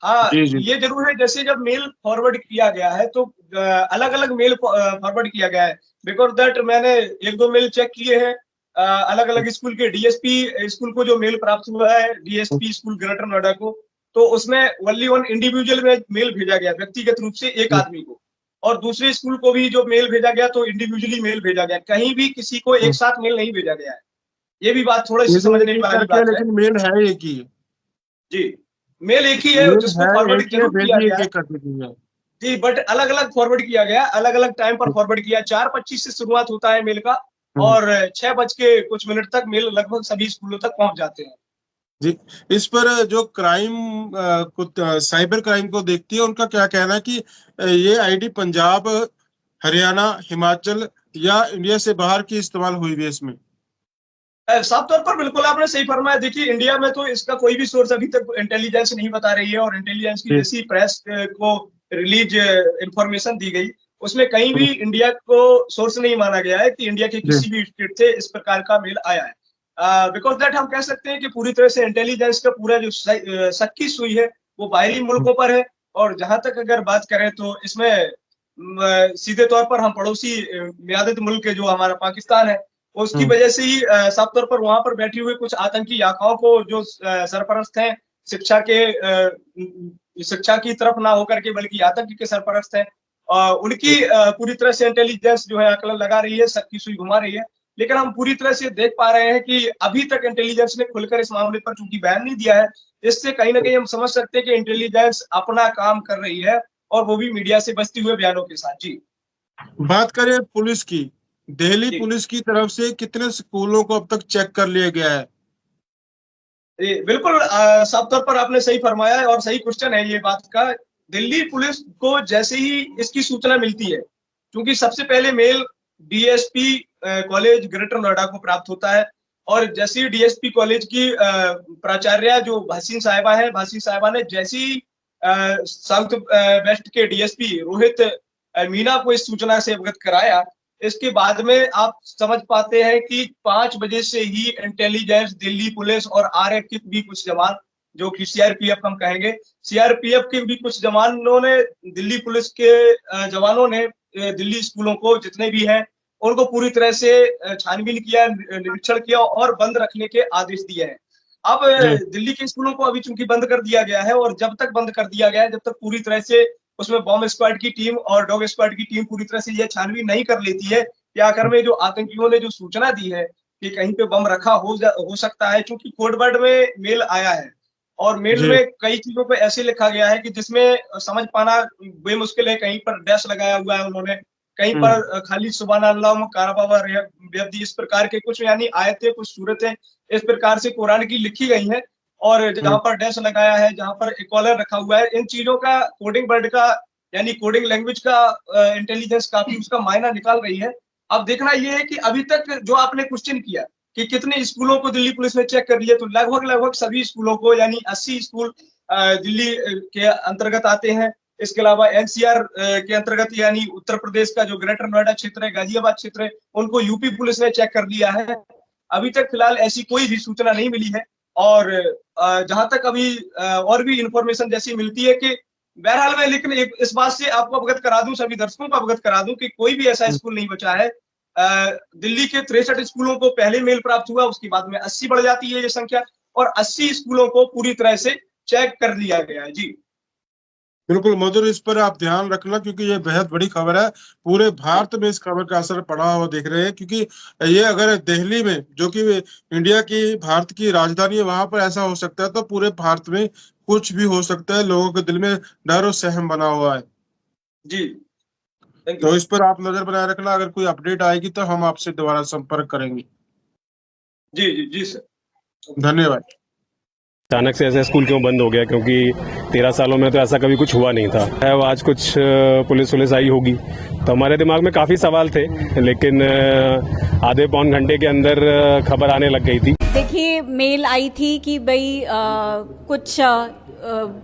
[SPEAKER 2] हाँ,
[SPEAKER 1] जी, जी।
[SPEAKER 2] ये जरूर है, जैसे जब मेल फॉरवर्ड किया गया है तो अलग अलग मेल फॉरवर्ड किया गया है। बिकॉज दैट मैंने एक दो मेल चेक किए हैं अलग अलग स्कूल के। डीएसपी स्कूल को जो मेल प्राप्त हुआ है, डीएसपी स्कूल ग्रेटर नोएडा को, तो उसमें ओनली वन इंडिविजुअल में मेल भेजा गया, व्यक्तिगत रूप से एक आदमी को। और दूसरे स्कूल को भी जो मेल भेजा गया तो इंडिविजुअली मेल भेजा गया, कहीं भी किसी को एक साथ मेल नहीं भेजा गया है। ये भी बात थोड़ी सी समझने वाली बात है।
[SPEAKER 1] लेकिन मेल है एक ही।
[SPEAKER 2] जी, मेल एक ही है
[SPEAKER 1] मेल
[SPEAKER 2] जिसको
[SPEAKER 1] है
[SPEAKER 2] फॉरवर्ड
[SPEAKER 1] एक ही,
[SPEAKER 2] जरूर किया
[SPEAKER 1] भेजी
[SPEAKER 2] गया
[SPEAKER 1] एक
[SPEAKER 2] है।
[SPEAKER 1] एक करके की है।
[SPEAKER 2] जी, बट अलग अलग फॉरवर्ड किया गया, अलग अलग टाइम पर फॉरवर्ड किया। 4:25 से शुरुआत होता है मेल का और 6 बज के कुछ मिनट तक मेल लगभग सभी स्कूलों तक पहुंच जाते हैं।
[SPEAKER 1] जी, इस पर जो क्राइम साइबर क्राइम को देखती है, उनका क्या कहना है कि ये आईडी पंजाब, हरियाणा, हिमाचल या इंडिया से बाहर की इस्तेमाल हुई है इसमें?
[SPEAKER 2] साफ तौर पर बिल्कुल आपने सही फरमाया। देखिए, इंडिया में तो इसका कोई भी सोर्स अभी तक इंटेलिजेंस नहीं बता रही है, और इंटेलिजेंस की जैसी प्रेस को रिलीज इंफॉर्मेशन दी गई, उसमें कहीं भी इंडिया को सोर्स नहीं माना गया है कि इंडिया के किसी भी स्टेट से इस प्रकार का मेल आया है। बिकॉज दैट हम कह सकते हैं कि पूरी तरह से इंटेलिजेंस का पूरा जो शक्की सुई है वो बाहरी मुल्कों पर है। और जहां तक अगर बात करें तो इसमें सीधे तौर पर हम पड़ोसी मियादत मुल्क के जो हमारा पाकिस्तान है, उसकी वजह से ही साफ तौर पर वहां पर बैठी हुई कुछ आतंकी आकाओं को जो सरपरस्त हैं शिक्षा की तरफ ना होकर के बल्कि आतंक के सरपरस्त हैं, उनकी पूरी तरह से इंटेलिजेंस जो है आकलन लगा रही है, सबकी सुई घुमा रही है। लेकिन हम पूरी तरह से देख पा रहे हैं कि अभी तक इंटेलिजेंस ने खुलकर इस मामले पर चूंकि बयान नहीं दिया है, इससे कहीं ना कहीं हम समझ सकते हैं कि इंटेलिजेंस अपना काम कर रही है, और वो भी मीडिया से बचते हुए बयानों के साथ। जी,
[SPEAKER 1] बात करें पुलिस की, दिल्ली
[SPEAKER 2] जी।
[SPEAKER 1] पुलिस की तरफ से कितने स्कूलों को अब तक चेक कर लिया गया है?
[SPEAKER 2] बिल्कुल साफ तौर पर आपने सही फरमाया है और सही क्वेश्चन है ये बात का। दिल्ली पुलिस को जैसे ही इसकी सूचना मिलती है, क्योंकि सबसे पहले mail DSP college greater Noida को प्राप्त होता है, और जैसे ही डीएसपी कॉलेज की प्राचार्य जो भासीन साहिबा ने जैसे ही साउथ वेस्ट के डीएसपी रोहित मीना को इस सूचना से अवगत कराया, इसके बाद में आप समझ पाते हैं कि 5 बजे से ही इंटेलिजेंस, दिल्ली पुलिस और आरएफ के भी कुछ जवान, जो कि सीआरपीएफ हम कहेंगे, सीआरपीएफ के भी कुछ जवानों ने, दिल्ली पुलिस के जवानों ने दिल्ली स्कूलों को जितने भी हैं उनको पूरी तरह से छानबीन किया, निरीक्षण किया और बंद रखने के आदेश दिए हैं। अब दिल्ली के स्कूलों को अभी चूंकि बंद कर दिया गया है, और जब तक बंद कर दिया गया है, जब तक पूरी तरह से उसमें बॉम्ब स्क्वाड की टीम और डॉग स्क्वाड की टीम पूरी तरह से यह छानबीन नहीं कर लेती है कि आखिर में जो आतंकियों ने जो सूचना दी है कि कहीं पे बम रखा हो सकता है, क्योंकि कोडवर्ड में मेल आया है और मेल में कई चीजों पे ऐसे लिखा गया है कि जिसमें समझ पाना बेमुश्किल है। कहीं पर डैश लगाया हुआ है उन्होंने, कहीं पर खाली सुभान अल्लाह काराबावा बेअब्दी, इस प्रकार के कुछ यानी आयतें, कुछ सूरतें इस प्रकार से कुरान की लिखी गई हैं, और जहां पर डैश लगाया है, जहां पर इक्वलर रखा हुआ है, इन चीजों का कोडिंग वर्ड का यानी कोडिंग लैंग्वेज का इंटेलिजेंस काफी उसका मायना निकाल रही है। अब देखना यह है कि अभी तक जो आपने क्वेश्चन किया कि कितने स्कूलों को दिल्ली पुलिस ने चेक कर लिया, तो लगभग सभी स्कूलों को, यानी 80 स्कूल दिल्ली के अंतर्गत आते हैं। इसके अलावा एनसीआर के अंतर्गत यानी उत्तर प्रदेश का जो ग्रेटर नोएडा क्षेत्र है, गाजियाबाद क्षेत्र है, उनको यूपी पुलिस ने चेक कर लिया है। अभी तक फिलहाल ऐसी कोई भी सूचना नहीं मिली है, और जहां तक अभी और भी इंफॉर्मेशन जैसी मिलती है कि बहरहाल में, लेकिन इस बात से आपको अवगत करा दूं, सभी दर्शकों को अवगत करा दूं कि कोई भी ऐसा स्कूल नहीं बचा है। दिल्ली के 63 स्कूलों को पहले मेल प्राप्त हुआ, उसके बाद में 80 बढ़ जाती है ये संख्या, और 80 स्कूलों को पूरी तरह से चेक कर लिया गया है। जी
[SPEAKER 1] बिल्कुल मधुर, इस पर आप ध्यान रखना क्योंकि ये बेहद बड़ी खबर है। पूरे भारत में इस खबर का असर पड़ा हुआ देख रहे हैं, क्योंकि ये अगर दिल्ली में, जो कि इंडिया की, भारत की राजधानी है, वहां पर ऐसा हो सकता है तो पूरे भारत में कुछ भी हो सकता है। लोगों के दिल में डर और सहम बना हुआ है।
[SPEAKER 2] जी,
[SPEAKER 1] तो इस पर आप नजर बनाए रखना, अगर कोई अपडेट आएगी तो हम आपसे दोबारा संपर्क करेंगे।
[SPEAKER 2] जी जी जी सर,
[SPEAKER 1] धन्यवाद।
[SPEAKER 3] अचानक से ऐसे स्कूल क्यों बंद हो गया, क्योंकि 13 सालों में तो ऐसा कभी कुछ हुआ नहीं था। है वो आज कुछ पुलिस आई होगी, तो हमारे दिमाग में काफ़ी सवाल थे, लेकिन आधे पौन घंटे के अंदर खबर आने लग गई थी।
[SPEAKER 4] देखिए, मेल आई थी कि भाई कुछ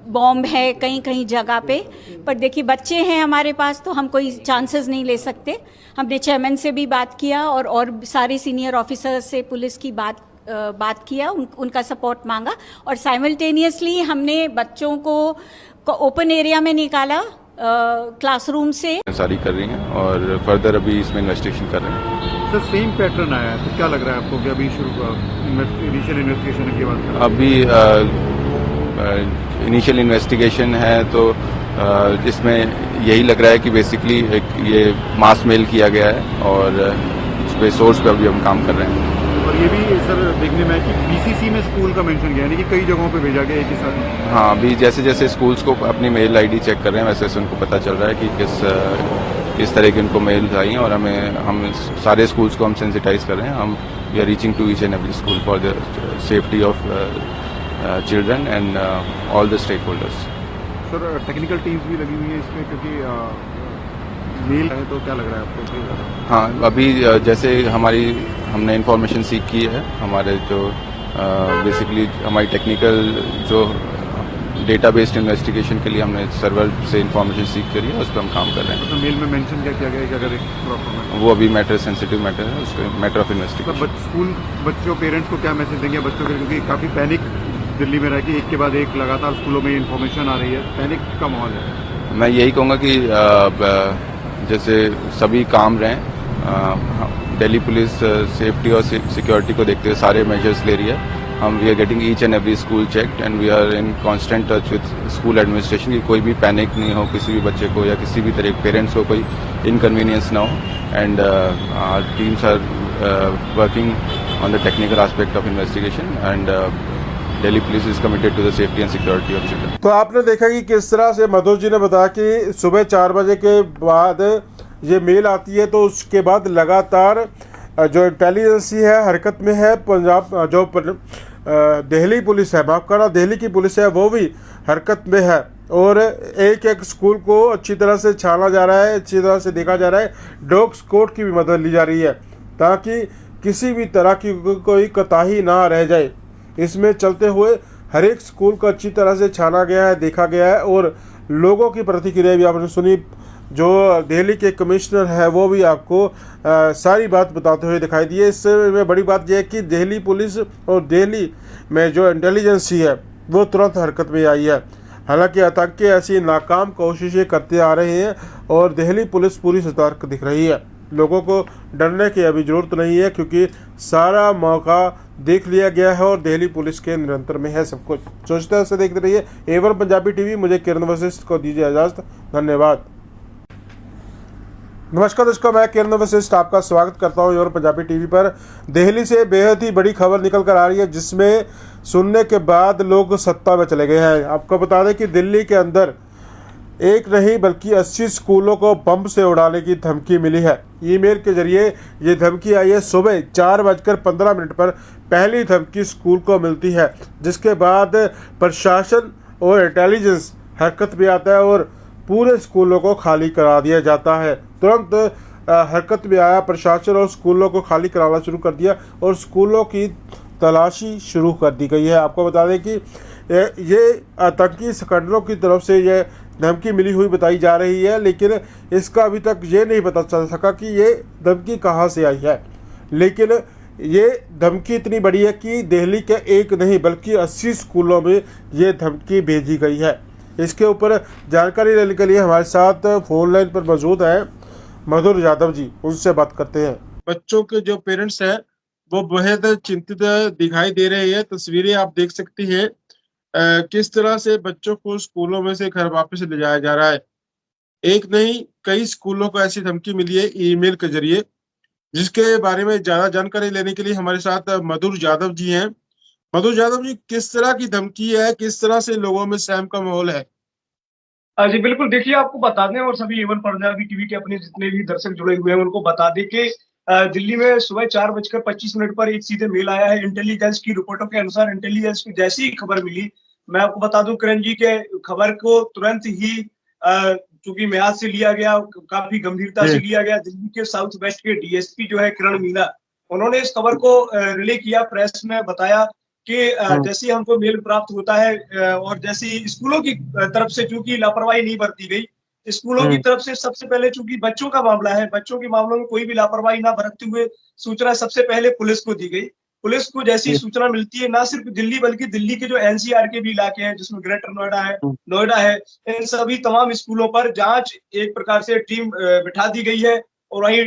[SPEAKER 4] बॉम्ब है कहीं कहीं जगह पे। पर देखिए बच्चे हैं हमारे पास तो हम कोई चांसेस नहीं ले सकते। हमने चेयरमैन से भी बात किया और सारे सीनियर ऑफिसर्स से पुलिस की बात किया, उनका सपोर्ट मांगा और साइमल्टेनियसली हमने बच्चों को ओपन एरिया में निकाला क्लासरूम से।
[SPEAKER 5] सारी कर रही हैं और फर्दर अभी इसमें इन्वेस्टिगेशन कर रहे हैं।
[SPEAKER 6] सर सेम पैटर्न आया है तो क्या लग रहा है आपको कि अभी इनिशियल इन्वेस्टिगेशन के बाद
[SPEAKER 5] अभी इनिशियल इन्वेस्टिगेशन है तो इसमें यही लग रहा है कि बेसिकली एक ये मास मेल किया गया है और उस पे सोर्स पे अभी हम काम कर रहे हैं।
[SPEAKER 6] और ये भी सर देखने में है कि बीसीसी में स्कूल का मेंशन किया यानी कि कई जगहों पे भेजा गया एक ही साथ।
[SPEAKER 5] हाँ, अभी जैसे जैसे स्कूल्स को अपनी मेल आईडी चेक कर रहे हैं वैसे वैसे उनको पता चल रहा है कि किस तरह की उनको मेल्स आई हैं और हम सारे स्कूल्स को हम सेंसिटाइज कर रहे हैं। हम we are reaching to each and every school for the safety of children and all the stakeholders.
[SPEAKER 6] Sir technical teams भी लगी हुई है इसमें क्योंकि मेल है तो क्या लग रहा है आपको?
[SPEAKER 5] हाँ, अभी जैसे हमने इन्फॉर्मेशन सीख की है हमारे जो बेसिकली हमारी टेक्निकल जो डेटा बेस्ड इन्वेस्टिगेशन के लिए हमने सर्वर से इन्फॉर्मेशन सीख करी है उस पर हम काम कर रहे हैं।
[SPEAKER 6] तो मेल में मेंशन क्या किया गया है कि अगर एक प्रॉपर
[SPEAKER 5] वो अभी मैटर सेंसिटिव मैटर है, उसके मैटर ऑफ इन्वेस्टिगेशन।
[SPEAKER 6] स्कूल बच्चों पेरेंट्स को क्या मैसेज देंगे बच्चों के, क्योंकि काफी पैनिक दिल्ली में रह के एक के बाद एक लगातार स्कूलों में इन्फॉर्मेशन आ रही है, पैनिक का माहौल है।
[SPEAKER 5] मैं यही कहूँगा कि जैसे सभी काम रहें, दिल्ली पुलिस सेफ्टी और सिक्योरिटी को देखते हुए सारे मेजर्स ले रही है। We are getting each and every school checked and we are in constant touch with school administration कि कोई भी पैनिक नहीं हो किसी भी बच्चे को या किसी भी तरह पेरेंट्स को कोई इनकन्वीनियंस ना हो। And teams are working on the technical aspect of investigation and Delhi police is committed to the safety and security of children.
[SPEAKER 1] तो आपने देखा कि किस तरह से मधुर जी ने बताया कि सुबह 4 बजे के बाद ये मेल आती है तो उसके बाद लगातार जो इंटेलिजेंसी है हरकत में है। पंजाब जो दिल्ली पुलिस है, माफ करना दिल्ली की पुलिस है, वो भी हरकत में है और एक एक स्कूल को अच्छी तरह से छाना जा रहा है, अच्छी तरह से देखा जा रहा है। डॉग स्क्वाड की भी मदद ली जा रही है ताकि किसी भी तरह की कोई कोताही ना रह जाए। इसमें चलते हुए हर एक स्कूल को अच्छी तरह से छाना गया है, देखा गया है और लोगों की प्रतिक्रिया भी आपने सुनी। जो दिल्ली के कमिश्नर है वो भी आपको सारी बात बताते हुए दिखाई दिए। इसमें बड़ी बात यह है कि दिल्ली पुलिस और दिल्ली में जो इंटेलिजेंसी है वो तुरंत हरकत में आई है। हालांकि आतंकी ऐसी नाकाम कोशिशें करते आ रहे हैं और दिल्ली पुलिस पूरी सतर्क दिख रही है। लोगों को डरने की अभी ज़रूरत नहीं है क्योंकि सारा मौका देख लिया गया है और दिल्ली पुलिस के नियंत्रण में है सब कुछ। सोचते हैं देखते रहिए A1 पंजाबी टीवी। मुझे किरण वशिष्ठ को दीजिए इजाज़त। धन्यवाद। नमस्कार दोस्तों, मैं किरण वशिष्ठ आपका स्वागत करता हूँ A1 पंजाबी टीवी पर। दिल्ली से बेहद ही बड़ी खबर निकल कर आ रही है जिसमें सुनने के बाद लोग सत्ता में चले गए हैं। आपको बता दें कि दिल्ली के अंदर एक नहीं बल्कि 80 स्कूलों को बम से उड़ाने की धमकी मिली है। ईमेल के जरिए ये धमकी आई है। सुबह 4:15 पर पहली धमकी स्कूल को मिलती है जिसके बाद प्रशासन और इंटेलिजेंस हरकत में आता है और पूरे स्कूलों को खाली करा दिया जाता है। तुरंत हरकत में आया प्रशासन और स्कूलों को खाली कराना शुरू कर दिया और स्कूलों की तलाशी शुरू कर दी गई है। आपको बता दें कि ये आतंकी संगठनों की तरफ से ये धमकी मिली हुई बताई जा रही है, लेकिन इसका अभी तक ये नहीं पता चल सका कि ये धमकी कहाँ से आई है। लेकिन ये धमकी इतनी बड़ी है कि दिल्ली के एक नहीं बल्कि 80 स्कूलों में ये धमकी भेजी गई है। इसके ऊपर जानकारी लेने के लिए हमारे साथ फोन लाइन पर मौजूद हैं मधुर यादव जी, उनसे बात करते हैं। बच्चों के जो पेरेंट्स हैं वो बेहद चिंतित दिखाई दे रहे हैं। तस्वीरें आप देख सकती हैं किस तरह से बच्चों को स्कूलों में से घर वापस ले जाया जा रहा है। एक नहीं कई स्कूलों को ऐसी धमकी मिली है ईमेल के जरिए, जिसके बारे में ज्यादा जानकारी लेने के लिए हमारे साथ मधुर यादव जी हैं। मधुर यादव जी, किस तरह की धमकी है, किस तरह से लोगों में सहम का माहौल है?
[SPEAKER 2] जी बिल्कुल, देखिए आपको बता दें और सभी A1 पंजाबी टीवी के अपने जितने भी दर्शक जुड़े हुए हैं उनको बता दें कि दिल्ली में सुबह 4:25 पर एक सीधे मेल आया है। इंटेलिजेंस की रिपोर्टों के अनुसार इंटेलिजेंस को जैसी ही खबर मिली, मैं आपको बता दूं किरण जी के खबर को तुरंत ही चूंकि म्याद से लिया गया, काफी गंभीरता से लिया गया। दिल्ली के साउथ वेस्ट के DSP जो है किरण मीना, उन्होंने इस खबर को रिले किया, प्रेस में बताया कि जैसे हमको मेल प्राप्त होता है और जैसी स्कूलों की तरफ से चूंकि लापरवाही नहीं बरती गई, स्कूलों की तरफ से सबसे पहले चूंकि बच्चों का मामला है, बच्चों के मामलों में कोई भी लापरवाही ना बरतते हुए सूचना सबसे पहले पुलिस को दी गई। पुलिस को जैसी सूचना मिलती है, ना सिर्फ दिल्ली बल्कि दिल्ली के जो एनसीआर के भी इलाके हैं, जिसमें ग्रेटर नोएडा है, इन सभी तमाम स्कूलों पर जांच एक प्रकार से टीम बिठा दी गई है और वहीं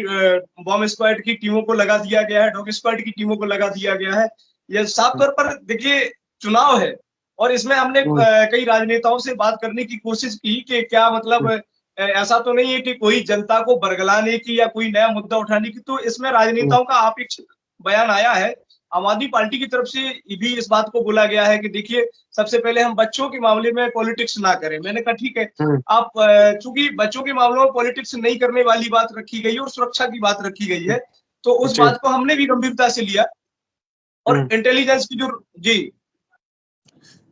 [SPEAKER 2] बॉम्ब स्क्वाड की टीमों को लगा दिया गया है, डॉग स्क्वाड की टीमों को लगा दिया गया है। यह साफ तौर पर देखिए चुनाव है और इसमें हमने कई राजनेताओं से बात करने की कोशिश की कि क्या मतलब ऐसा तो नहीं है कि कोई जनता को बरगलाने की या कोई नया मुद्दा उठाने की, तो इसमें राजनेताओं का अपेक्षित बयान आया है। आम आदमी पार्टी की तरफ से भी इस बात को बोला गया है कि देखिए सबसे पहले हम बच्चों के मामले में पॉलिटिक्स ना करें। मैंने कहा ठीक है, आप चूंकि बच्चों के मामलों में पॉलिटिक्स नहीं करने वाली बात रखी गई है और सुरक्षा की बात रखी गई है, तो उस बात को हमने भी गंभीरता से लिया और इंटेलिजेंस की जो जी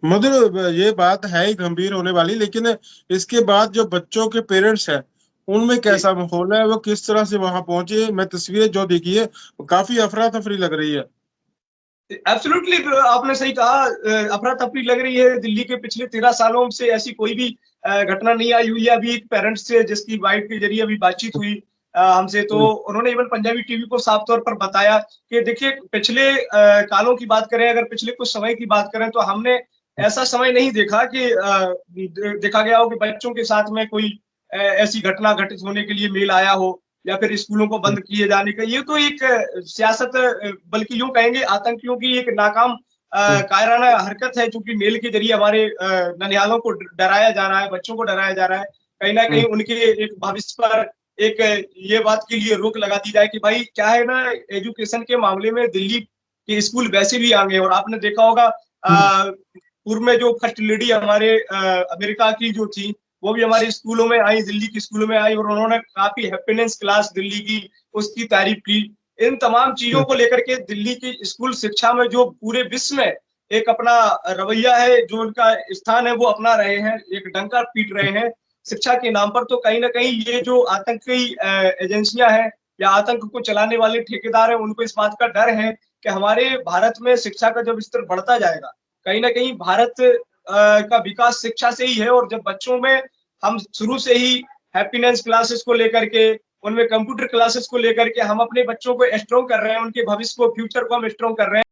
[SPEAKER 1] मधुर, ये बात है ही गंभीर होने वाली, लेकिन इसके बाद जो बच्चों के पेरेंट्स हैं उनमें कैसा माहौल है, वो किस तरह से वहां पहुंचे? मैं तस्वीरें जो देखी है काफी अफरा तफरी लग रही है।
[SPEAKER 2] एब्सोल्युटली आपने सही कहा, अफरा तफरी लग रही है। दिल्ली के पिछले 13 सालों से ऐसी कोई भी घटना नहीं आई हुई है। अभी एक पेरेंट्स से जिसकी वाइफ के जरिए अभी बातचीत हुई हमसे, तो उन्होंने इवन पंजाबी टीवी को साफ तौर पर बताया कि देखिए पिछले कालों की बात करें, अगर पिछले कुछ समय की बात करें, तो हमने ऐसा समय नहीं देखा कि देखा गया हो कि बच्चों के साथ में कोई ऐसी घटना घटित होने के लिए मेल आया हो या फिर स्कूलों को बंद किए जाने का। ये तो एक सियासत, बल्कि यूं कहेंगे आतंकियों की एक नाकाम कायराना हरकत है, क्योंकि मेल के जरिए हमारे ननिहालों को डराया जा रहा है, बच्चों को डराया जा रहा है। कहीं ना कहीं उनके एक भविष्य पर एक ये बात के लिए रोक लगा दी जाए कि भाई क्या है ना, एजुकेशन के मामले में दिल्ली के स्कूल वैसे भी आगे, और आपने देखा होगा पूर्व में जो फर्स्ट लेडी हमारे अमेरिका की जो थी, वो भी हमारे स्कूलों में आई, दिल्ली के स्कूलों में आई, और उन्होंने काफी हैप्पीनेस क्लास दिल्ली की उसकी तारीफ की। इन तमाम चीजों को लेकर के दिल्ली की स्कूल शिक्षा में जो पूरे विश्व में एक अपना रवैया है, जो उनका स्थान है, वो अपना रहे हैं, एक डंका पीट रहे हैं शिक्षा के नाम पर। तो कहीं ना कहीं ये जो आतंकी एजेंसियां हैं या आतंक को चलाने वाले ठेकेदार हैं, उनको इस बात का डर है कि हमारे भारत में शिक्षा का जब स्तर बढ़ता जाएगा, कहीं ना कहीं भारत का विकास शिक्षा से ही है। और जब बच्चों में हम शुरू से ही हैप्पीनेस क्लासेस को लेकर के, उनमें कंप्यूटर क्लासेस को लेकर के हम अपने बच्चों को स्ट्रॉन्ग कर रहे हैं, उनके भविष्य को, फ्यूचर को हम स्ट्रॉन्ग कर रहे हैं।